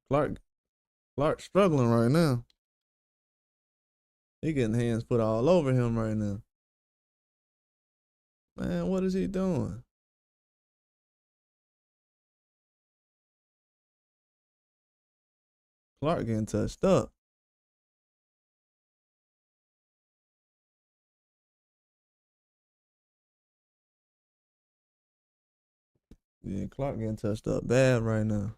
Clark Clark struggling right now. He getting hands put all over him right now. Man, what is he doing? Clark getting touched up. Yeah, Clark getting touched up bad right now.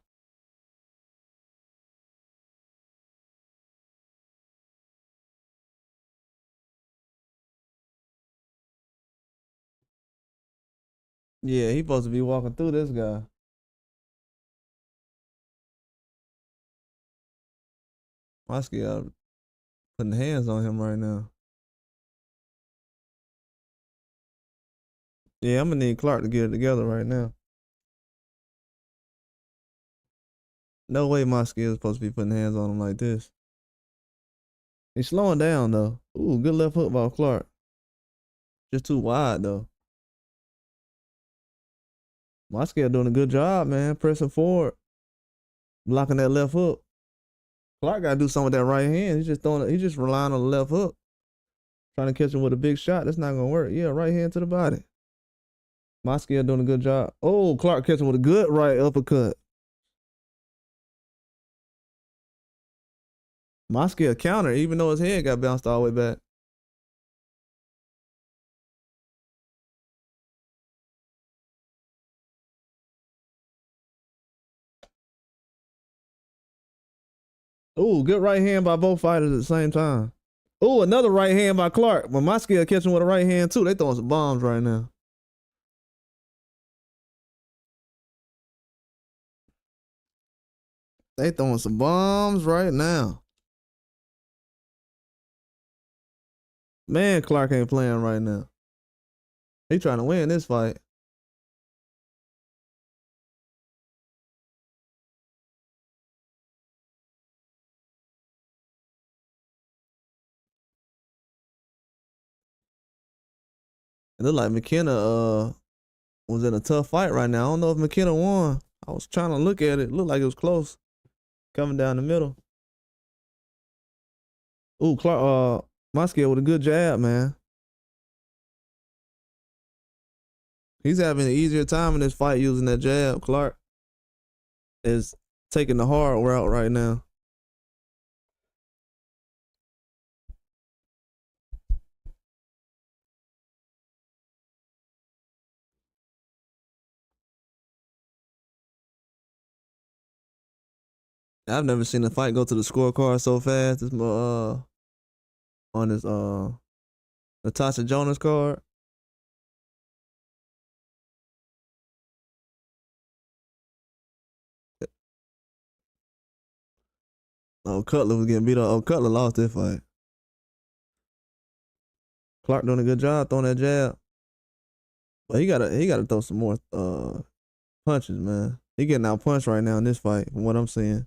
Yeah, he supposed to be walking through this guy. Mosky out putting hands on him right now. Yeah, I'm gonna need Clark to get it together right now. No way Mosky is supposed to be putting hands on him like this. He's slowing down though. Ooh, good left hook by Clark. Just too wide though. Mosky doing a good job, man. Pressing forward, blocking that left hook. Clark gotta do something with that right hand. He's just throwing it, he's just relying on the left hook. Trying to catch him with a big shot. That's not gonna work. Yeah, right hand to the body. Mosky doing a good job. Oh, Clark catching with a good right uppercut. Mosky counter, even though his head got bounced all the way back. Ooh, good right hand by both fighters at the same time. Ooh, another right hand by Clark. But Mosky catching with a right hand too. They throwing some bombs right now. They throwing some bombs right now. Man, Clark ain't playing right now. He trying to win this fight. It look like McKenna was in a tough fight right now. I don't know if McKenna won. I was trying to look at it. Looked like it was close. Coming down the middle. Ooh, Clark Mosky with a good jab, man. He's having an easier time in this fight using that jab. Clark is taking the hard route right now. I've never seen a fight go to the scorecard so fast. This on this Natasha Jonas card. Oh, Cutler was getting beat up. Oh, Cutler lost this fight. Clark doing a good job throwing that jab. But he gotta throw some more punches, man. He getting out punched right now in this fight, from what I'm seeing.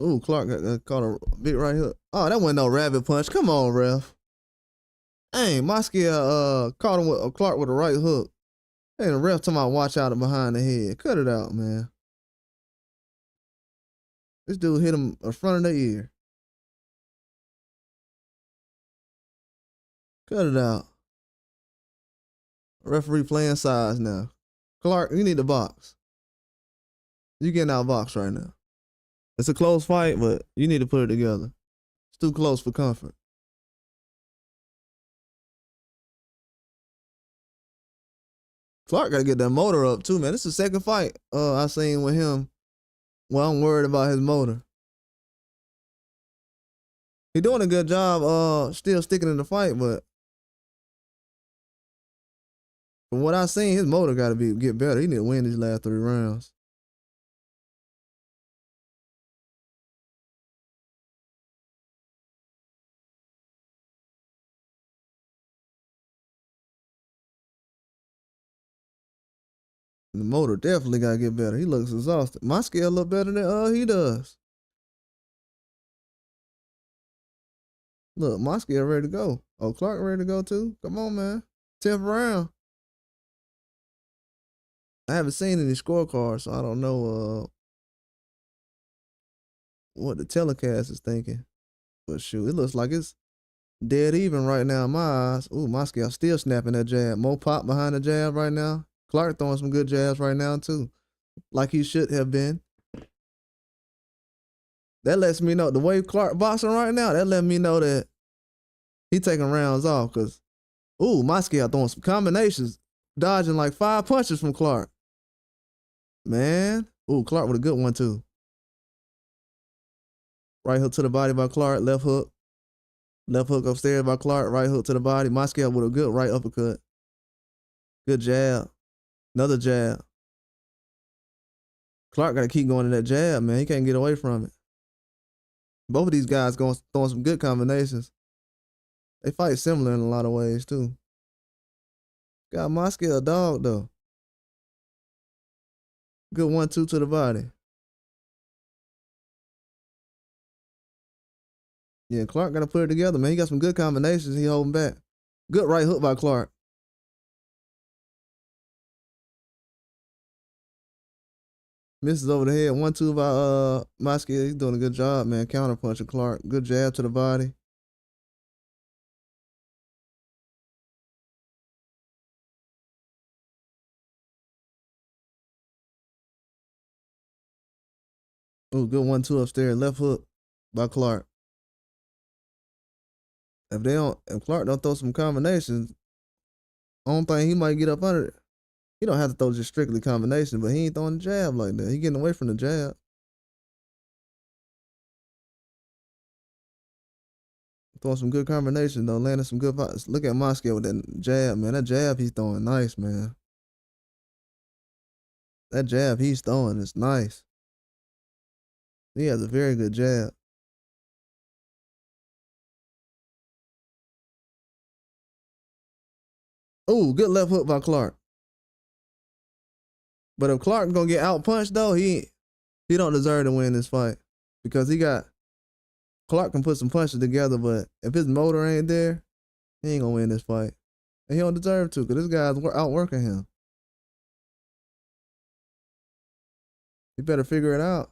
Ooh, Clark got caught a big right hook. Oh, that wasn't no rabbit punch. Come on, ref. Hey, Mosky caught him with Clark with a right hook. Hey, the ref talking about watch out behind the head. Cut it out, man. This dude hit him in front of the ear. Cut it out. Referee playing sides now. Clark, you need to box. You getting out box right now. It's a close fight, but you need to put it together. It's too close for comfort. Clark gotta get that motor up too, man. This is the second fight I seen with him. Well, I'm worried about his motor. He doing a good job still sticking in the fight, but from what I seen, his motor gotta get better. He need to win these last 3 rounds. The motor definitely gotta get better. He looks exhausted. My scale look better than he does. Look, Moscow ready to go. Oh, Clark ready to go too. Come on, man. 10th round. I haven't seen any scorecards, so I don't know what the telecast is thinking. But shoot, it looks like it's dead even right now in my eyes. Ooh, Moscow still snapping that jab. Mo pop behind the jab right now. Clark throwing some good jabs right now too, like he should have been. That lets me know the way Clark boxing right now. That let me know that he taking rounds off. Cause ooh, Moscow throwing some combinations, dodging like 5 punches from Clark. Man, ooh, Clark with a good one too. Right hook to the body by Clark. Left hook upstairs by Clark. Right hook to the body. Moscow with a good right uppercut. Good jab. Another jab. Clark got to keep going to that jab, man. He can't get away from it. Both of these guys going throwing some good combinations. They fight similar in a lot of ways too. Got Moscow a dog though. Good 1-2 to the body. Yeah, Clark got to put it together, man. He got some good combinations. He holding back. Good right hook by Clark. Misses over the head. 1-2 by Moscow. He's doing a good job, man. Counter punching Clark. Good jab to the body. Ooh, good 1-2 upstairs. Left hook by Clark. If Clark don't throw some combinations, I don't think he might get up under it. He don't have to throw just strictly combinations, but he ain't throwing the jab like that. He getting away from the jab. Throwing some good combinations though, landing some good pops. Look at Moscow with that jab, man. That jab he's throwing nice, man. That jab he's throwing is nice. He has a very good jab. Ooh, good left hook by Clark. But if Clark gonna get out punched though, he don't deserve to win this fight because Clark can put some punches together, but if his motor ain't there, he ain't gonna win this fight, and he don't deserve to because this guy's outworking him. He better figure it out.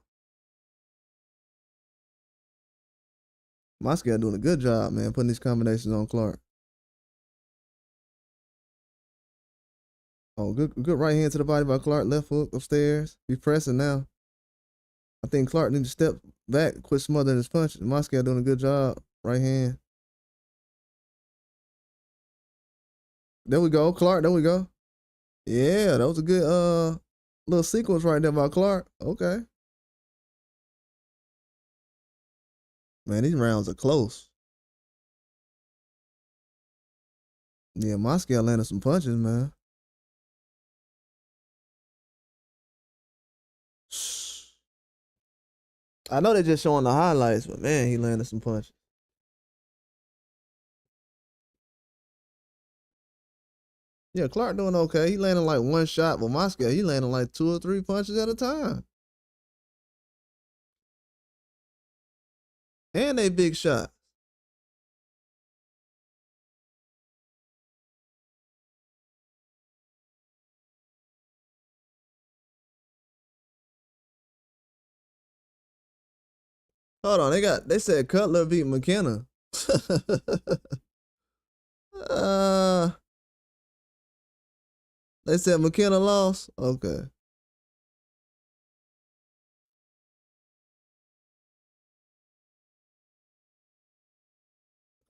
Moscow doing a good job, man, putting these combinations on Clark. Oh, good right hand to the body by Clark. Left hook upstairs. He's pressing now. I think Clark needs to step back, quit smothering his punches. Moscow doing a good job. Right hand. There we go, Clark. There we go. Yeah, that was a good little sequence right there by Clark. Okay. Man, these rounds are close. Yeah, Moscow landed some punches, man. I know they're just showing the highlights, but man, he landed some punches. Yeah, Clark doing okay. He landing like one shot, but Moscow, he landing like 2 or 3 punches at a time. And they big shots. Hold on, they said Cutler beat McKenna. uh, they said McKenna lost. Okay.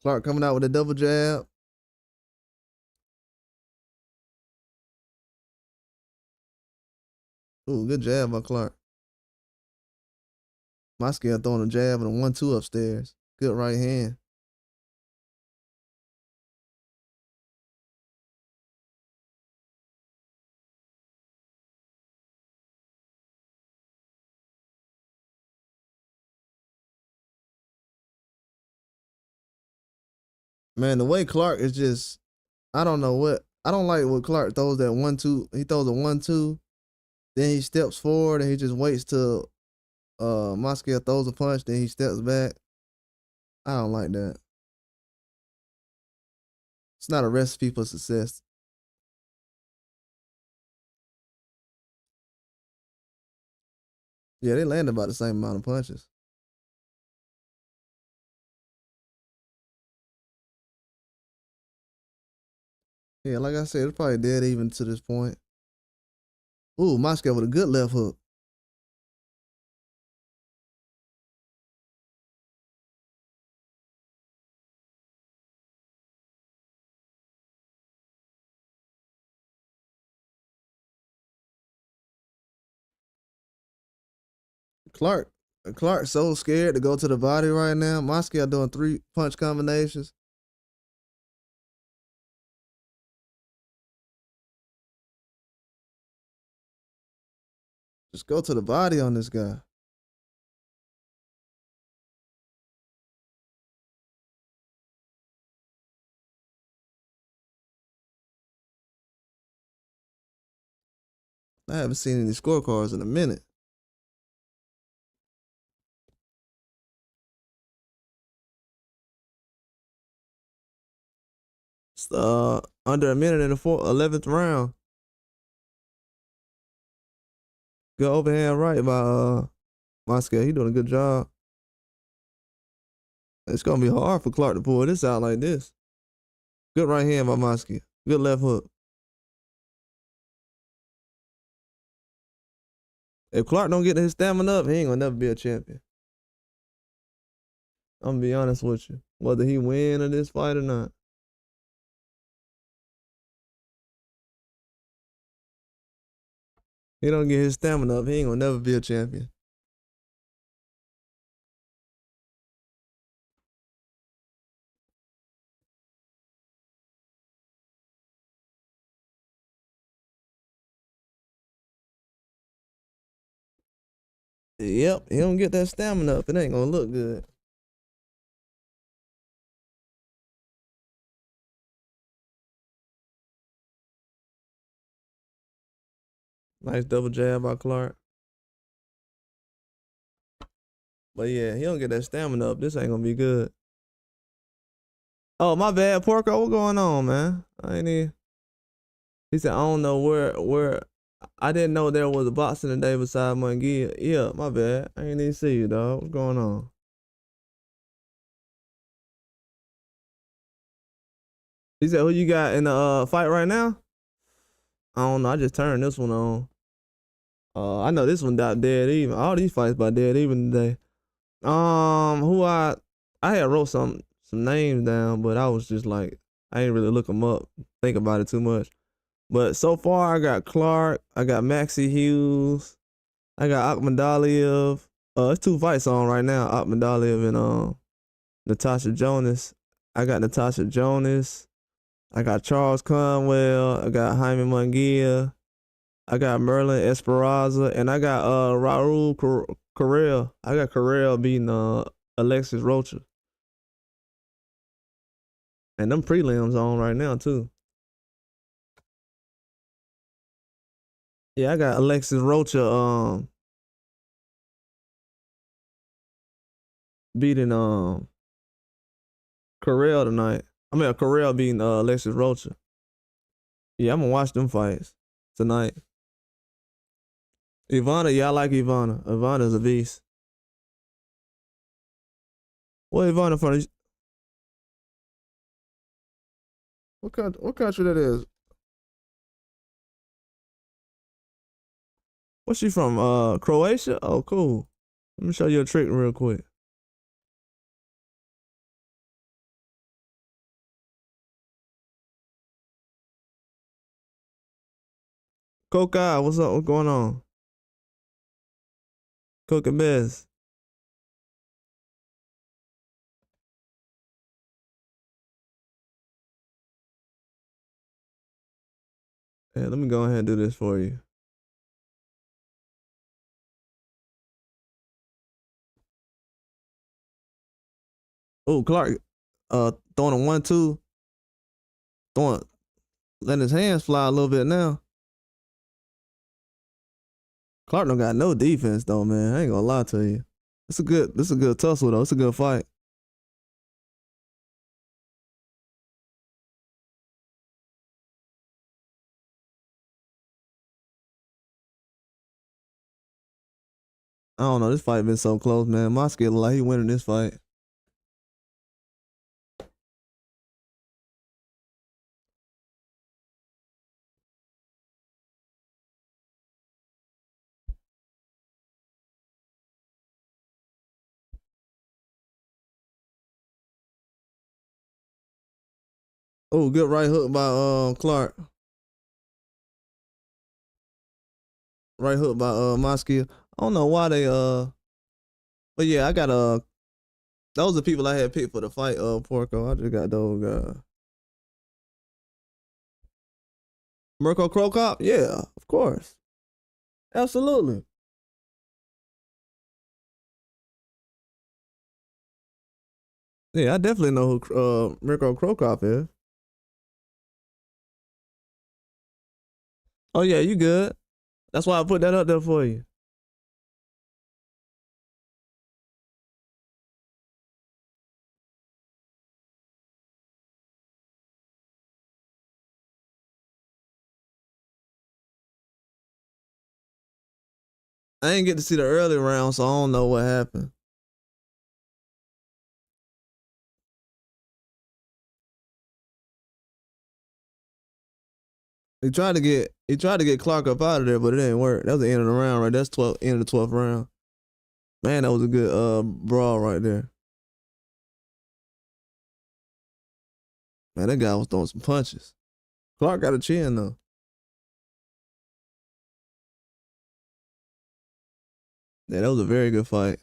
Clark coming out with a double jab. Ooh, good jab by Clark. Moscow throwing a jab and a 1-2 upstairs. Good right hand. Man, the way Clark is just, I don't know what, I don't like what Clark throws that 1-2. He throws a 1-2, then he steps forward and he just waits till Moscow throws a punch, then he steps back. I don't like that. It's not a recipe for success. Yeah, they landed about the same amount of punches. Yeah, like I said, it's probably dead even to this point. Ooh, Moscow with a good left hook. Clark, Clark's so scared to go to the body right now. Moscow doing 3 punch combinations. Just go to the body on this guy. I haven't seen any scorecards in a minute. It's under a minute in the 11th round. Good overhand right by Moscow. He doing a good job. It's gonna be hard for Clark to pull this out like this. Good right hand by Moscow. Good left hook. If Clark don't get his stamina up, he ain't gonna never be a champion. I'm gonna be honest with you. Whether he win in this fight or not. He don't get his stamina up, he ain't gonna never be a champion. Yep, he don't get that stamina up, it ain't gonna look good. Nice double jab by Clark. But yeah, he don't get that stamina up. This ain't gonna be good. Oh, my bad, Porco. What going on, man? I ain't even. He said, I don't know where. I didn't know there was a boxing today beside Mungia. Yeah, my bad. I ain't even see you, dog. What's going on? He said, who you got in the fight right now? I don't know. I just turned this one on. I know this one got dead even. All these fights by dead even today. Who I had wrote some names down, but I was just like, I ain't really look them up, think about it too much. But so far, I got Clark, I got Maxie Hughes, I got Akhmadaliev. It's 2 fights on right now, Akhmadaliev and Natasha Jonas. I got Natasha Jonas. I got Charles Conwell. I got Jaime Munguia. I got Merlin Esperanza, and I got Raul Correa. I got Correa beating Alexis Rocha. And them prelims on right now too. Yeah, I got Alexis Rocha beating Correa tonight. I mean Correa beating Alexis Rocha. Yeah, I'm gonna watch them fights tonight. Ivana, yeah, I like Ivana. Ivana's a beast. What Ivana from? What country that is? What's she from? Croatia? Oh, cool. Let me show you a trick real quick. Coca, what's up? What's going on? Coca Bez. Yeah, let me go ahead and do this for you. Oh, Clark, throwing a 1-2, throwing, letting his hands fly a little bit now. Clark don't got no defense though, man. I ain't gonna lie to you. This a good tussle though. It's a good fight. I don't know. This fight been so close, man. My skill like he winning this fight. Oh, good right hook by Clark. Right hook by my skill. I don't know why they but yeah, I got those are people I had picked for the fight, Porco. I just got those guys. Mirko Crocop? Yeah, of course. Absolutely. Yeah, I definitely know who Mirko Crocop is. Oh yeah, you good. That's why I put that up there for you. I ain't get to see the early round, so I don't know what happened. He tried to get Clark up out of there, but it didn't work. That was the end of the round, right? That's 12 end of the 12th round. Man, that was a good brawl right there. Man, that guy was throwing some punches. Clark got a chin though. Yeah, that was a very good fight.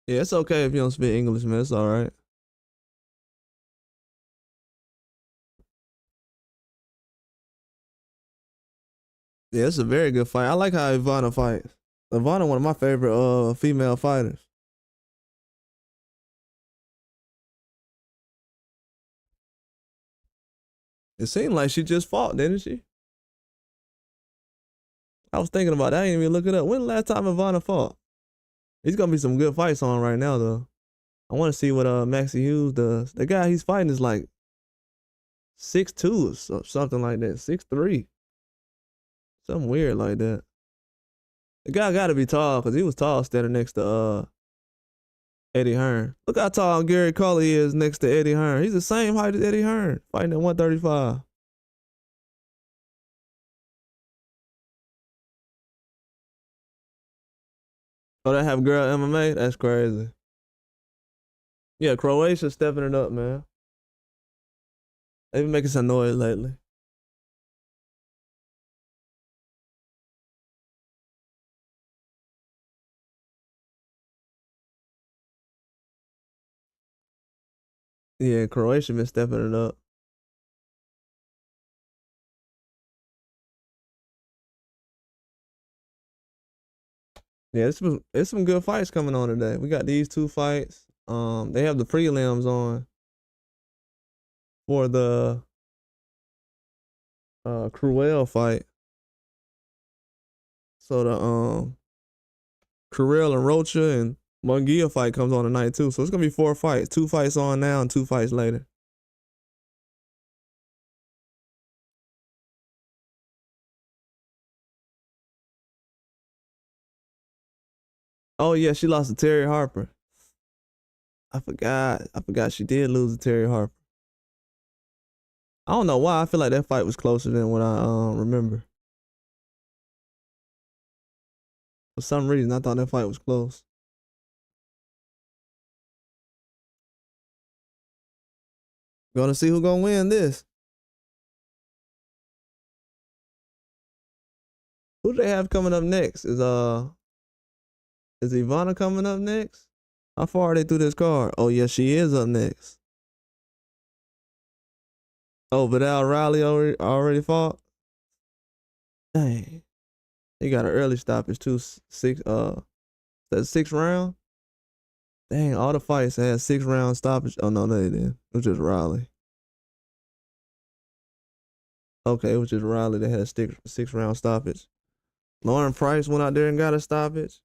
Yeah, it's okay if you don't speak English, man. It's all right. Yeah, it's a very good fight. I like how Ivana fights. Ivana, one of my favorite female fighters. It seemed like she just fought, didn't she? I was thinking about that. I didn't even look it up. When the last time Ivana fought? It's gonna be some good fights on right now though. I want to see what Maxie Hughes does. The guy he's fighting is like 6'2" or something like that. 6'3". Something weird like that. The guy gotta be tall because he was tall standing next to Eddie Hearn. Look how tall Gary Cully is next to Eddie Hearn. He's the same height as Eddie Hearn, fighting at 135. Oh, they have girl MMA? That's crazy. Yeah, Croatia stepping it up, man. They've been making some noise lately. Yeah, Croatia been stepping it up. Yeah, it's some good fights coming on today. We got these two fights. They have the prelims on for the Cruel fight. So the Cruel and Rocha and Munguia fight comes on tonight too. So it's gonna be 4 fights. 2 fights on now and 2 fights later. Oh yeah, she lost to Terry Harper. I forgot. I forgot she did lose to Terry Harper. I don't know why. I feel like that fight was closer than what I remember. For some reason, I thought that fight was close. Gonna see who gonna win this. Who do they have coming up next? Is Ivana coming up next? How far are they through this card? Oh yeah, she is up next. Oh, Vidal Riley already fought. Dang, he got an early stoppage too. That 6th round. Dang, all the fights had 6 round stoppage. Oh no, they didn't. It was just Riley. Okay, it was just Riley that had 6 round stoppage. Lauren Price went out there and got a stoppage.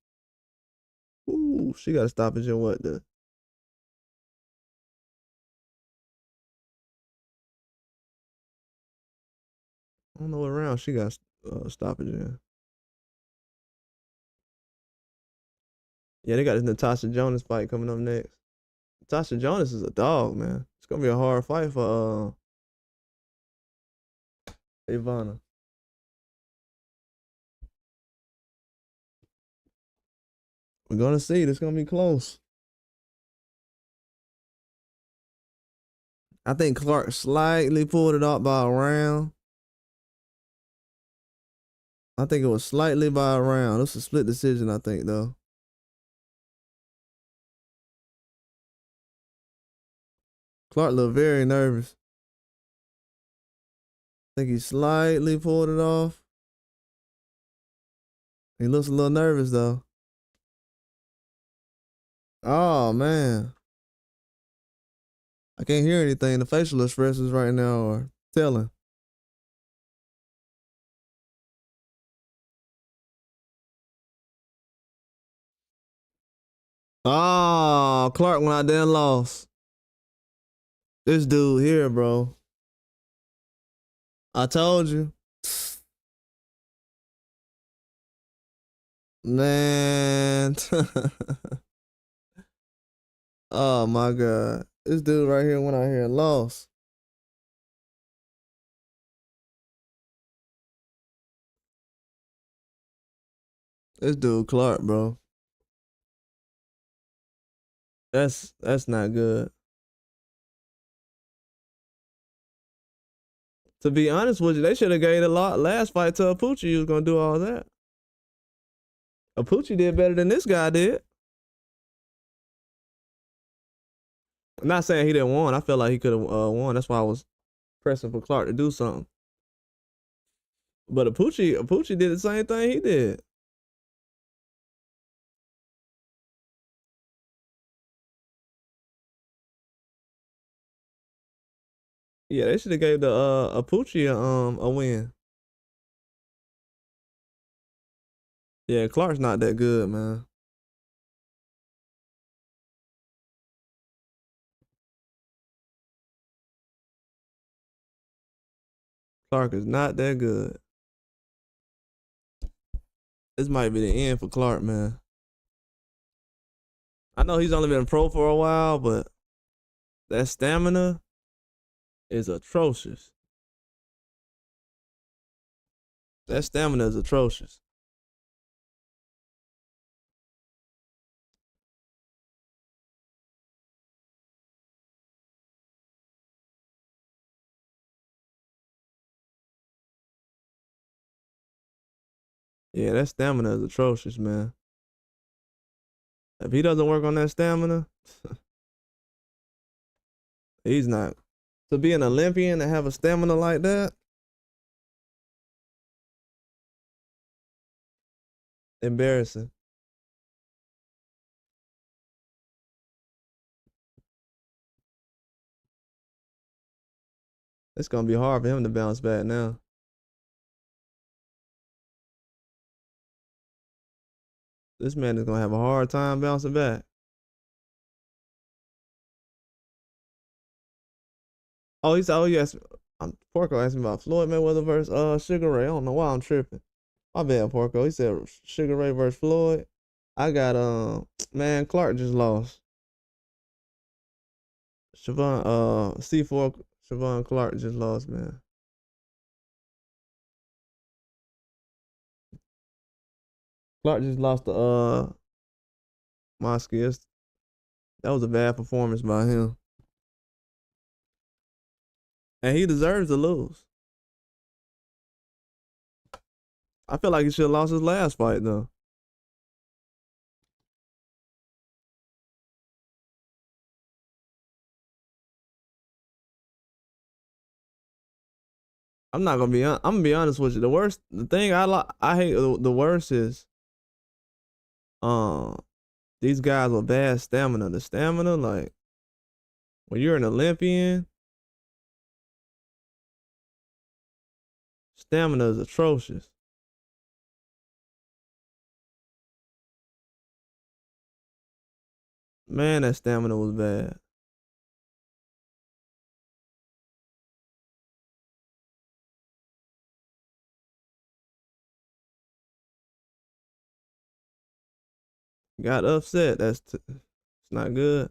Ooh, she got a stoppage in what the? I don't know what round she got stoppage in. Yeah, they got this Natasha Jonas fight coming up next. Natasha Jonas is a dog, man. It's gonna be a hard fight for Ivana. We're gonna see. It's gonna be close. I think Clark slightly pulled it off by a round. I think it was slightly by a round. It's a split decision, I think, though. Clark looked very nervous. I think he slightly pulled it off. He looks a little nervous, though. Oh, man. I can't hear anything. The facial expressions right now are telling. Oh, Clark went out there and lost. This dude here, bro. I told you. Man. Oh my God. This dude right here went out here and lost. This dude Clark, bro. That's not good. To be honest with you, they should have gave the last fight to Apucci. He was gonna do all that. Apucci did better than this guy did. I'm not saying he didn't win. I felt like he could have won. That's why I was pressing for Clark to do something. But Apucci did the same thing he did. Yeah, they should have gave the Apucci a win. Yeah, Clark's not that good, man. Clark is not that good. This might be the end for Clark, man. I know he's only been pro for a while, but that stamina is atrocious. That stamina is atrocious. Yeah, that stamina is atrocious, man. If he doesn't work on that stamina, he's not. To be an Olympian and have a stamina like that, embarrassing. It's gonna be hard for him to bounce back now. This man is gonna have a hard time bouncing back. Oh, he said, oh, yes. Porco asked me about Floyd Mayweather versus Sugar Ray. I don't know why I'm tripping. My bad, Porco. He said Sugar Ray versus Floyd. I got man, Clark just lost. Siobhan C4 Siobhan Clark just lost, man. Clark just lost to Moscow. That was a bad performance by him. And he deserves to lose. I feel like he should have lost his last fight though. I'm not gonna be. I'm gonna be honest with you. The thing I hate the worst is, um, these guys with bad stamina. The stamina, like when you're an Olympian, stamina is atrocious. Man, that stamina was bad. Got upset. It's not good.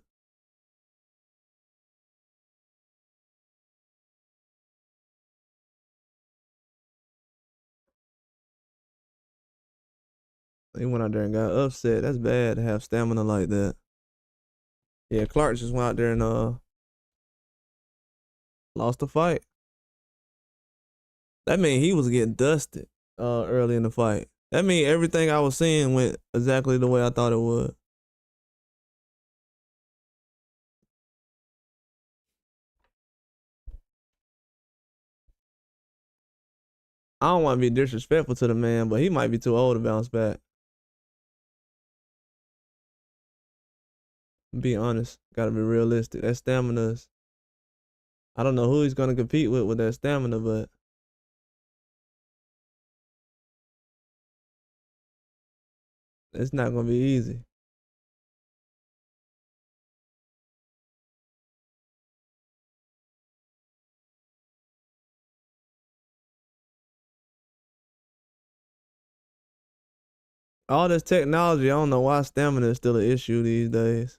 He went out there and got upset. That's bad to have stamina like that. Yeah, Clark just went out there and lost the fight. That mean he was getting dusted early in the fight. That mean everything I was seeing went exactly the way I thought it would. I don't want to be disrespectful to the man, but he might be too old to bounce back. Be honest. Gotta be realistic. That stamina's I don't know who he's gonna compete with that stamina, but it's not gonna be easy. All this technology, I don't know why stamina is still an issue these days.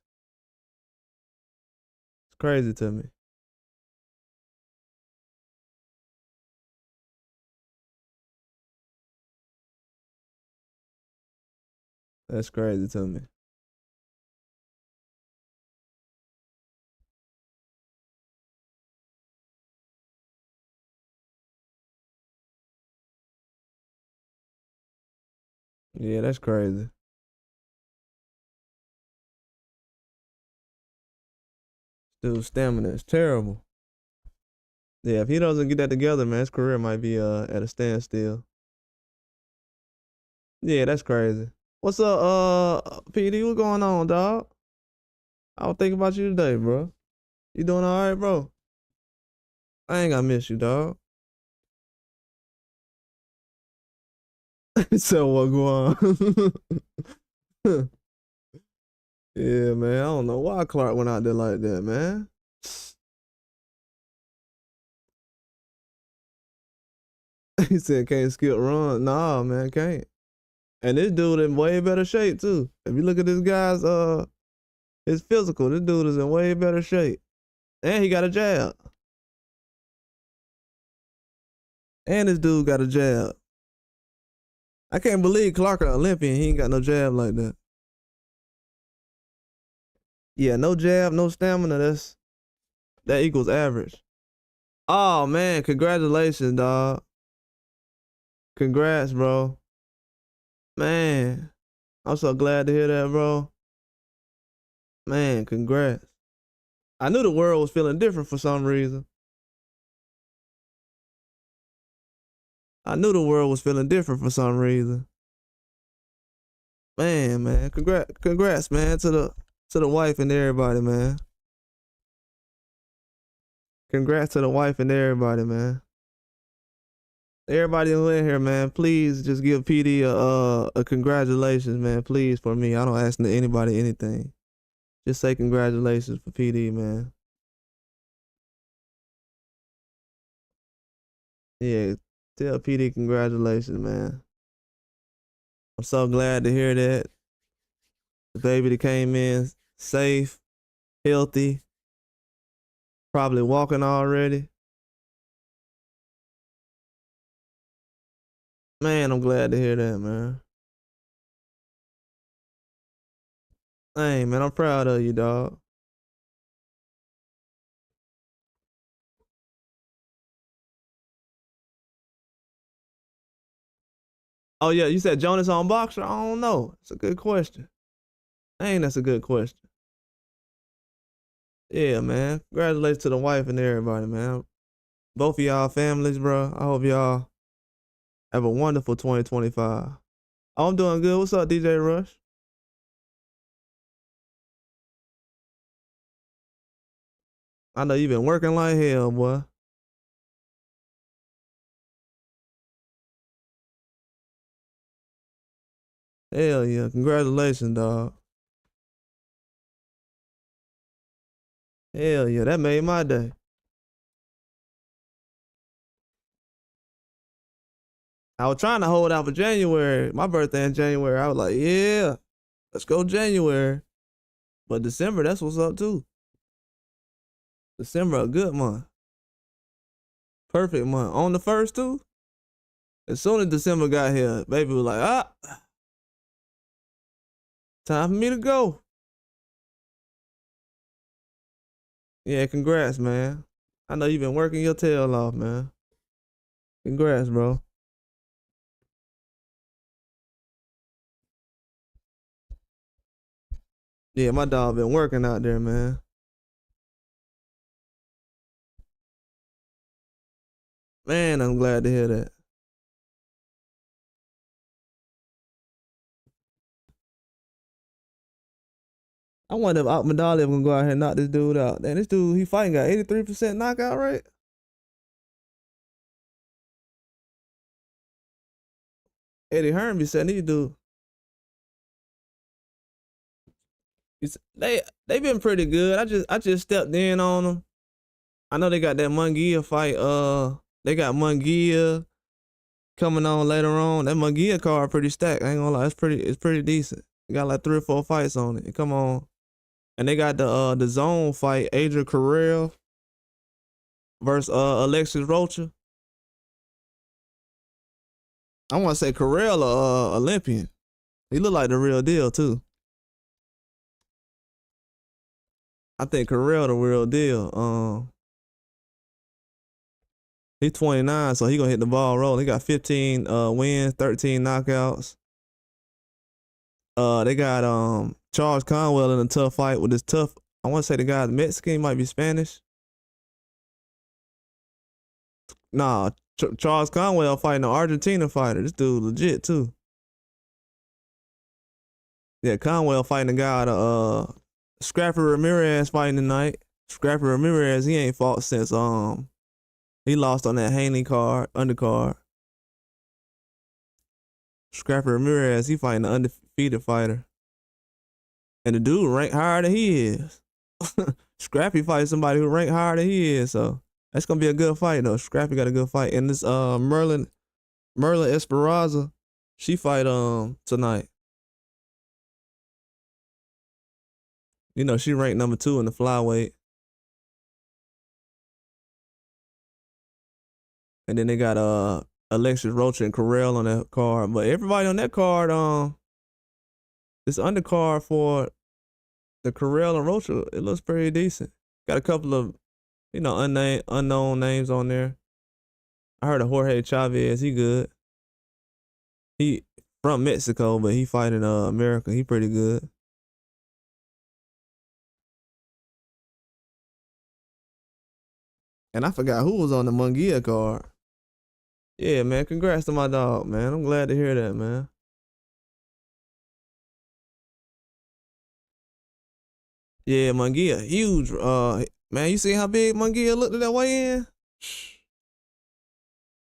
It's crazy to me. That's crazy to me. Yeah, that's crazy. Dude's stamina is terrible. Yeah, if he doesn't get that together, man, his career might be at a standstill. Yeah, that's crazy. What's up, PD? What's going on, dog? I was thinking about you today, bro. You doing all right, bro? I ain't gonna miss you, dog. So what going on? Yeah, man. I don't know why Clark went out there like that, man. He said can't skip run. Nah, man, can't. And this dude in way better shape too. If you look at this guy's his physical, this dude is in way better shape. And he got a jab. And this dude got a jab. I can't believe Clark an Olympian. He ain't got no jab like that. Yeah, no jab, no stamina. That equals average. Oh man, congratulations, dog. Congrats, bro. Man, I'm so glad to hear that, bro. Man, congrats. I knew the world was feeling different for some reason. I knew the world was feeling different for some reason. Man, congrats, man, to the wife and everybody, man. Congrats to the wife and everybody, man. Everybody who in here, man, please just give PD a congratulations, man. Please for me. I don't ask anybody anything. Just say congratulations for PD, man. Yeah, tell PD congratulations, man. I'm so glad to hear that. The baby that came in safe, healthy, probably walking already. Man, I'm glad to hear that, man. Hey, man, I'm proud of you, dog. Oh yeah, you said Jonas on Boxer? I don't know. It's a good question. Dang, that's a good question. Yeah, man. Congratulations to the wife and everybody, man. Both of y'all families, bro. I hope y'all have a wonderful 2025. Oh, I'm doing good. What's up, DJ Rush? I know you've been working like hell, boy. Hell yeah. Congratulations, dog. Hell yeah. That made my day. I was trying to hold out for January. My birthday in January. I was like, yeah. Let's go January. But December, that's what's up too. December, a good month. Perfect month. On the first too. As soon as December got here, baby was like, time for me to go. Yeah, congrats, man. I know you've been working your tail off, man. Congrats, bro. Yeah, my dog been working out there, man. Man, I'm glad to hear that. I wonder if Akmadali gonna go out here and knock this dude out. Damn, this dude he fighting got 83% knockout rate. Eddie Hearn be saying these dudes. They been pretty good. I just stepped in on them. I know they got that Munguia fight. They got Munguia coming on later on. That Munguia card pretty stacked. I ain't gonna lie, it's pretty decent. They got like 3 or 4 fights on it. Come on. And they got the zone fight, Adrian Carrell versus Alexis Rocha. I want to say Carrell Olympian. He look like the real deal too. I think Carrell the real deal. He's 29, so he gonna hit the ball rolling. He got 15 wins, 13 knockouts. They got Charles Conwell in a tough fight with this tough. I want to say the guy's Mexican, he might be Spanish. Nah, Charles Conwell fighting an Argentina fighter. This dude legit too. Yeah, Conwell fighting a guy Scrappy Ramirez fighting tonight. Scrappy Ramirez, he ain't fought since he lost on that Haney card, undercard. Scrappy Ramirez, he fighting an undefeated fighter. And the dude ranked higher than he is. Scrappy fighting somebody who ranked higher than he is, so that's gonna be a good fight though. Scrappy got a good fight. And this Merlin Esperanza, she fight tonight. You know, she ranked number 2 in the flyweight. And then they got Alexis Rocha and Carrell on that card. But everybody on that card, this undercard for the Carrell and Rocha, it looks pretty decent. Got a couple of, unknown names on there. I heard of Jorge Chavez, he good. He from Mexico, but he fighting America. He pretty good. And I forgot who was on the Munguia card. Yeah, man. Congrats to my dog, man. I'm glad to hear that, man. Yeah, Munguia, huge. Man, you see how big Munguia looked at that weigh in?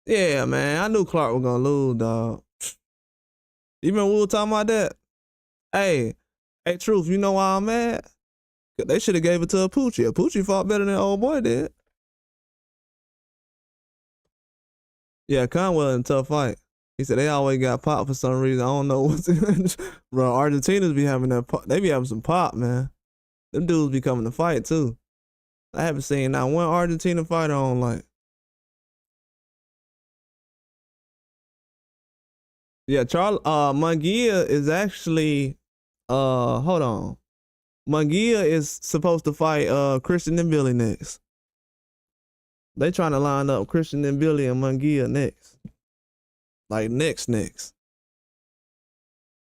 Yeah, man. I knew Clark was gonna lose, dog. You remember we were talking about that? Hey, Truth, you know why I'm mad? They should have gave it to Apucci. Apucci fought better than old boy did. Yeah, Conwell in a tough fight. He said they always got pop for some reason. I don't know what's bro. Argentinas be having that pop. They be having some pop, man. Them dudes be coming to fight too. I haven't seen not one Argentina fighter on like. Yeah, Munguia is actually hold on. Munguia is supposed to fight Christian and Billy next. They trying to line up Christian and Billy and Munguia next. Like next.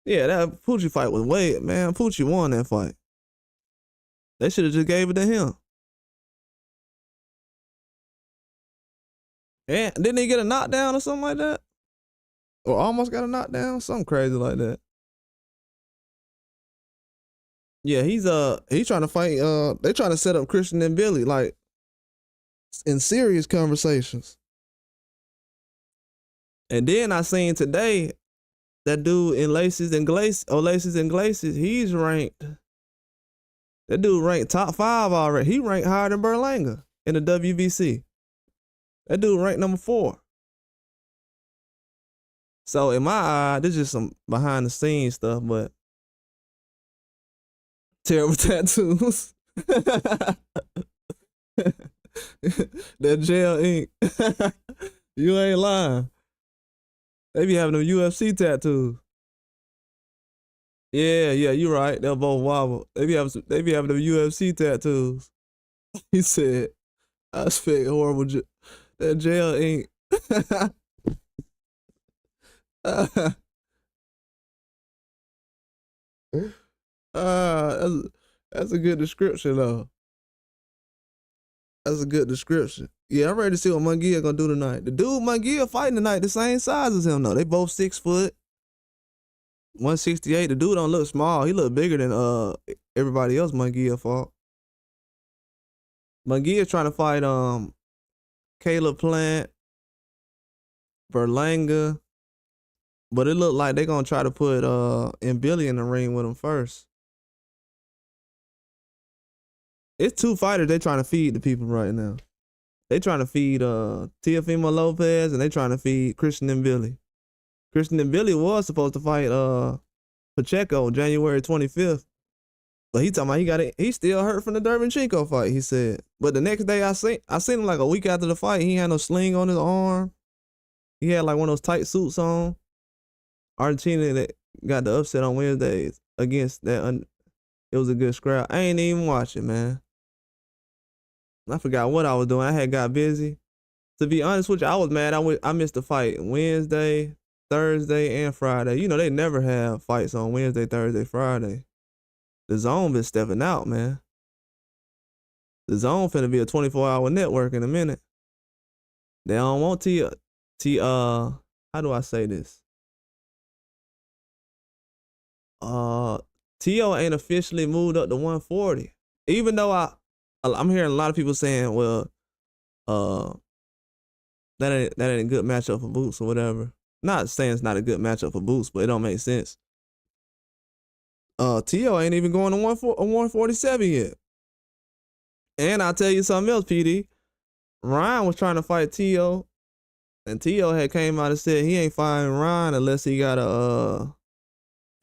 Yeah, that Pucci fight was man. Pucci won that fight. They should have just gave it to him. And didn't he get a knockdown or something like that? Or almost got a knockdown? Something crazy like that. Yeah, he's trying to fight they trying to set up Christian and Billy like in serious conversations. And then I seen today that dude in Laces and Glaces, he's ranked. That dude ranked top 5 already. He ranked higher than Berlanga in the WBC. That dude ranked number 4. So in my eye, this is just some behind the scenes stuff, but Terrible tattoos. That jail ink. You ain't lying. They be having them UFC tattoos. Yeah, yeah, you right. They'll both wobble. They be having them UFC tattoos. He said, I expect horrible that jail ink. That's, that's a good description though. That's a good description. Yeah, I'm ready to see what Mungia gonna do tonight. The dude Mungia fighting tonight, the same size as him though. They both 6 foot, 168. The dude don't look small. He look bigger than everybody else Mungia fought. Mungia trying to fight Caleb Plant, Berlanga, but it looked like they gonna try to put Billy in the ring with him first. It's two fighters they trying to feed the people right now. They trying to feed Teofimo Lopez and they trying to feed Christian and Billy. Christian and Billy was supposed to fight Pacheco January 25th. But he talking about he still hurt from the Dervinchenko fight, he said. But the next day I seen him like a week after the fight. He had no sling on his arm. He had like one of those tight suits on. Argentina that got the upset on Wednesdays against that. It was a good scrap. I ain't even watch it, man. I forgot what I was doing. I had got busy. To be honest with you, I was mad. I missed the fight Wednesday, Thursday, and Friday. You know, they never have fights on Wednesday, Thursday, Friday. The Zone been stepping out, man. The Zone finna be a 24-hour network in a minute. They don't want how do I say this? T.O. ain't officially moved up to 140. Even though I'm hearing a lot of people saying, well, that ain't a good matchup for Boots or whatever. Not saying it's not a good matchup for Boots, but it don't make sense. T.O. ain't even going to 147 yet. And I'll tell you something else, PD. Ryan was trying to fight T.O. and T.O. had came out and said he ain't fighting Ryan unless he got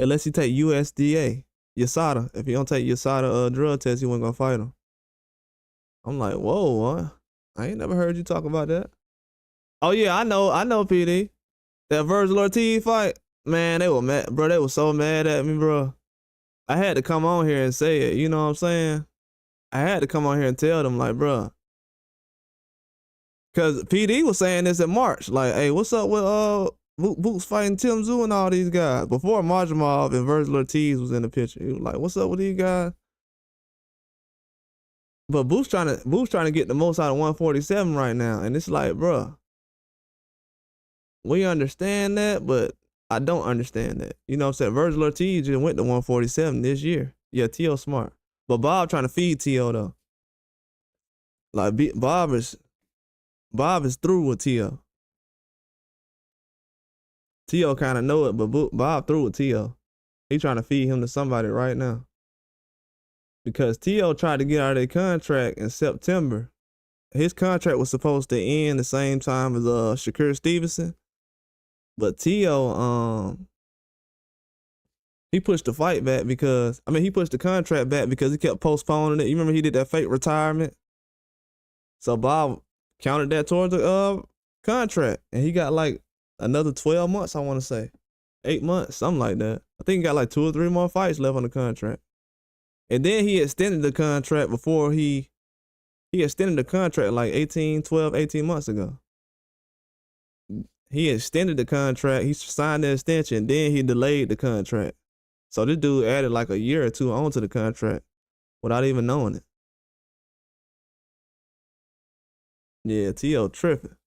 unless he take USDA, USADA. If he don't take USADA drug test, he wasn't gonna fight him. I'm like, whoa, what? I ain't never heard you talk about that. Oh yeah, I know, PD. That Virgil Ortiz fight, man, they were mad, bro. They were so mad at me, bro. I had to come on here and say it. You know what I'm saying? I had to come on here and tell them, like, bro. Cause PD was saying this in March, like, hey, what's up with Boots fighting Tim Tszyu and all these guys before Marjamov and Virgil Ortiz was in the picture. He was like, what's up with these guys? But Boots trying to get the most out of 147 right now, and it's like, bro, we understand that, but I don't understand that. You know what I'm saying? Virgil Ortiz just went to 147 this year. Yeah, T.O. smart. But Bob trying to feed T.O. though. Like Bob is through with T.O. T.O. kind of know it, but Bob through with T.O. He trying to feed him to somebody right now. Because T.O. tried to get out of their contract in September. His contract was supposed to end the same time as Shakur Stevenson. But T.O. he pushed the fight back because, he pushed the contract back because he kept postponing it. You remember he did that fake retirement? So Bob counted that towards the contract. And he got like another 12 months, I want to say. 8 months, something like that. I think he got like 2 or 3 more fights left on the contract. And then he extended the contract before he extended the contract like 12, 18 months ago. He extended the contract. He signed the extension. Then he delayed the contract. So this dude added like a year or 2 onto the contract without even knowing it. Yeah, T.O. tripping.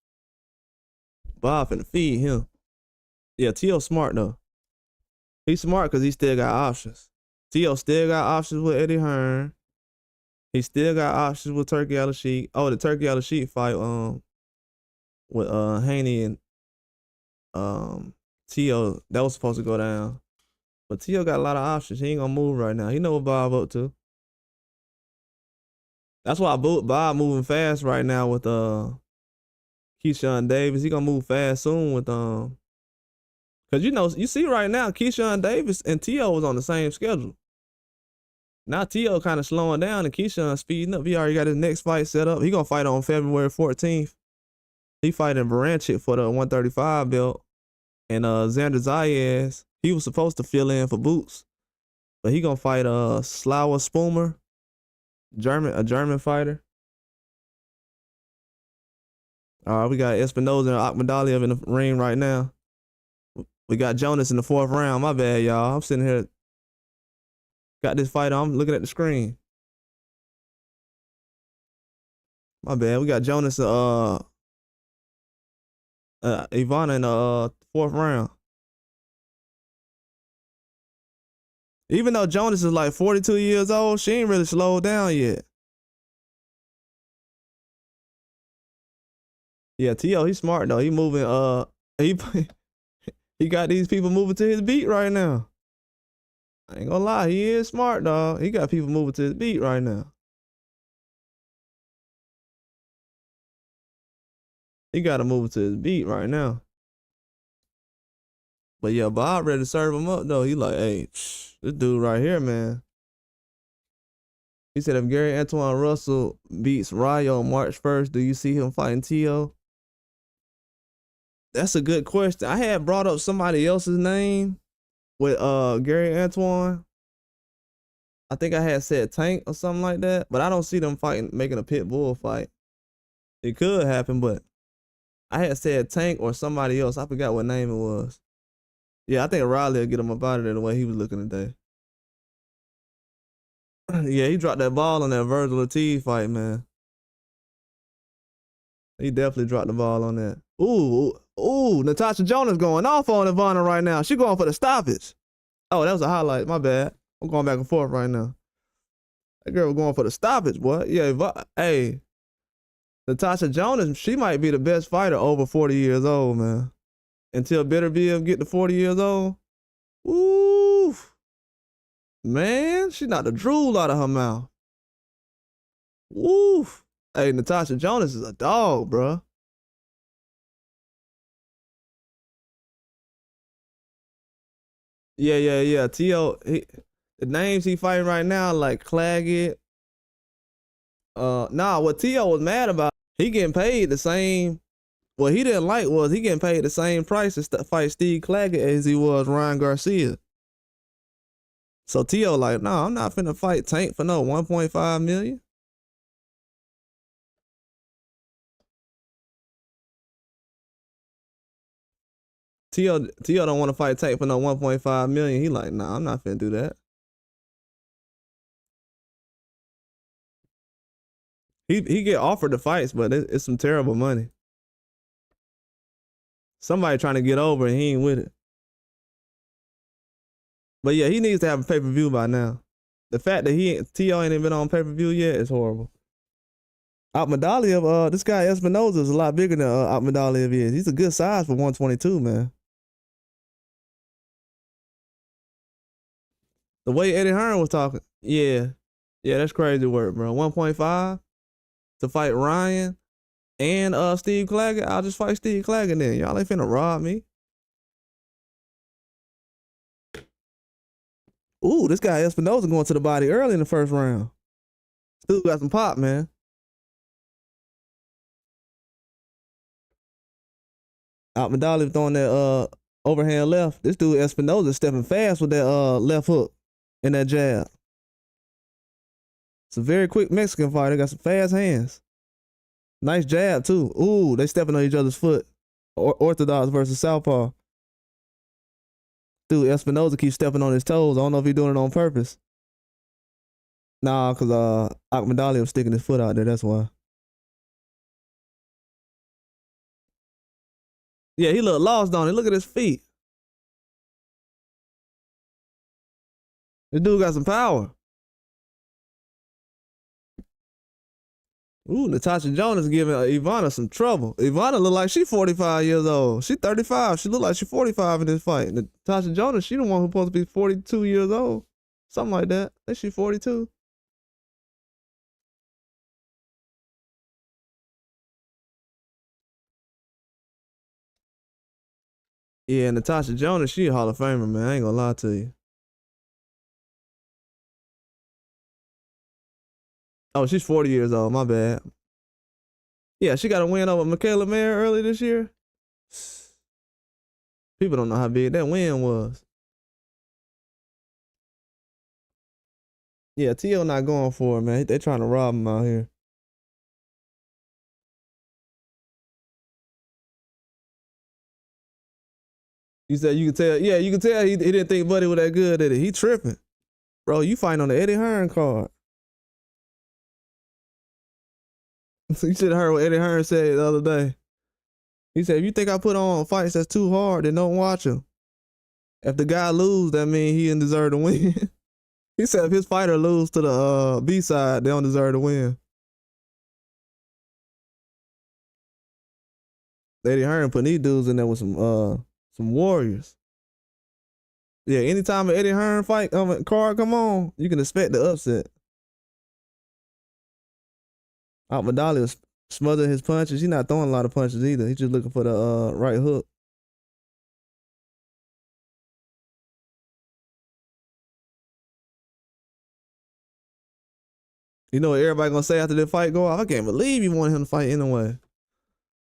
Bob finna feed him. Yeah, T.O. smart though. He's smart because he still got options. T.O. still got options with Eddie Hearn. He still got options with Turkey Al-Sheikh. Oh, the Turkey Al-Sheikh fight with Haney and T.O. that was supposed to go down. But T.O. got a lot of options. He ain't gonna move right now. He know what Bob up to. That's why Bob moving fast right now with Keyshawn Davis. He gonna move fast soon with cause you see right now Keyshawn Davis and T.O. was on the same schedule. Now T.O. kind of slowing down and Keyshawn speeding up. He already got his next fight set up. He gonna fight on February 14th. He fighting Baranchik for the 135 belt. And Xander Zayas, he was supposed to fill in for Boots. But he gonna fight Slauer Spoomer, a German fighter. We got Espinoza and Akhmadaliev in the ring right now. We got Jonas in the 4th round. My bad, y'all. I'm sitting here. Got this fight on. I'm looking at the screen. My bad. We got Jonas Ivana in the 4th round. Even though Jonas is like 42 years old, she ain't really slowed down yet. Yeah, T.O., he's smart though. He moving he got these people moving to his beat right now. I ain't gonna lie, he is smart, dog. He got people moving to his beat right now. He got to move to his beat right now. But yeah, Bob ready to serve him up though. He like, hey, this dude right here, man. He said if Gary Antoine Russell beats Rayo on March 1st, do you see him fighting T.O.? That's a good question. I had brought up somebody else's name with Gary Antoine. I think I had said Tank or something like that, but I don't see them making a pit bull fight. It could happen, but I had said Tank or somebody else. I forgot what name it was. Yeah, I think Riley will get him up out of there the way he was looking today. Yeah, he dropped that ball on that Virgil Ortiz fight, man. He definitely dropped the ball on that. Ooh, Natasha Jonas going off on Ivana right now. She going for the stoppage. Oh, that was a highlight. My bad. I'm going back and forth right now. That girl was going for the stoppage, boy. Yeah, hey, Natasha Jonas, she might be the best fighter over 40 years old, man. Until Bitterbill get to 40 years old. Ooh, man, she knocked the drool out of her mouth. Woo. Hey, Natasha Jonas is a dog, bro. Yeah. T.O., the names he fighting right now, like Claggett. What T.O. was mad about, he getting paid the same. What he didn't like was he getting paid the same price to fight Steve Claggett as he was Ryan Garcia. So T.O. like, no, I'm not finna fight Tank for no 1.5 million. T.O. don't want to fight Tank for no 1.5 million. He like, nah, I'm not finna do that. He get offered the fights, but it's some terrible money. Somebody trying to get over and he ain't with it. But yeah, he needs to have a pay-per-view by now. The fact that T.O. ain't even been on pay-per-view yet is horrible. Akhmadaliev, this guy Espinoza is a lot bigger than Akhmadaliev is. He's a good size for 122, man. The way Eddie Hearn was talking, yeah, that's crazy work, bro. 1.5 to fight Ryan and Steve Claggett. I'll just fight Steve Claggett then. Y'all ain't finna rob me. Ooh, this guy Espinoza going to the body early in the 1st round. Still got some pop, man. Akhmadaliev throwing that overhand left. This dude Espinoza stepping fast with that left hook and that jab. It's a very quick Mexican fighter. Got some fast hands. Nice jab too. Ooh, they stepping on each other's foot. Orthodox versus Southpaw. Dude, Espinoza keeps stepping on his toes. I don't know if he's doing it on purpose. Nah, because Akhmadaliev was sticking his foot out there. That's why. Yeah, he looked lost on it. Look at his feet. This dude got some power. Ooh, Natasha Jonas giving Ivana some trouble. Ivana look like she 45 years old. She 35. She look like she 45 in this fight. Natasha Jonas, she the one who's supposed to be 42 years old. Something like that. I think she 42. Yeah, Natasha Jonas, she a Hall of Famer, man. I ain't gonna lie to you. Oh, she's 40 years old. My bad. Yeah, she got a win over Michaela Mayer early this year. People don't know how big that win was. Yeah, T.O. not going for it, man. They trying to rob him out here. You said you could tell. Yeah, you could tell he didn't think Buddy was that good at it. He tripping. Bro, you fighting on the Eddie Hearn card. You should have heard what Eddie Hearn said the other day. He said, if you think I put on fights that's too hard, then don't watch them. If the guy lose, that means he didn't deserve to win. He said if his fighter lose to the B side, they don't deserve to win. Eddie Hearn putting these dudes in there with some warriors. Yeah, anytime an Eddie Hearn fight card come on, you can expect the upset. Ahmadali was smothering his punches. He's not throwing a lot of punches either. He's just looking for the right hook. You know what everybody gonna say after the fight go off? I can't believe you wanted him to fight anyway.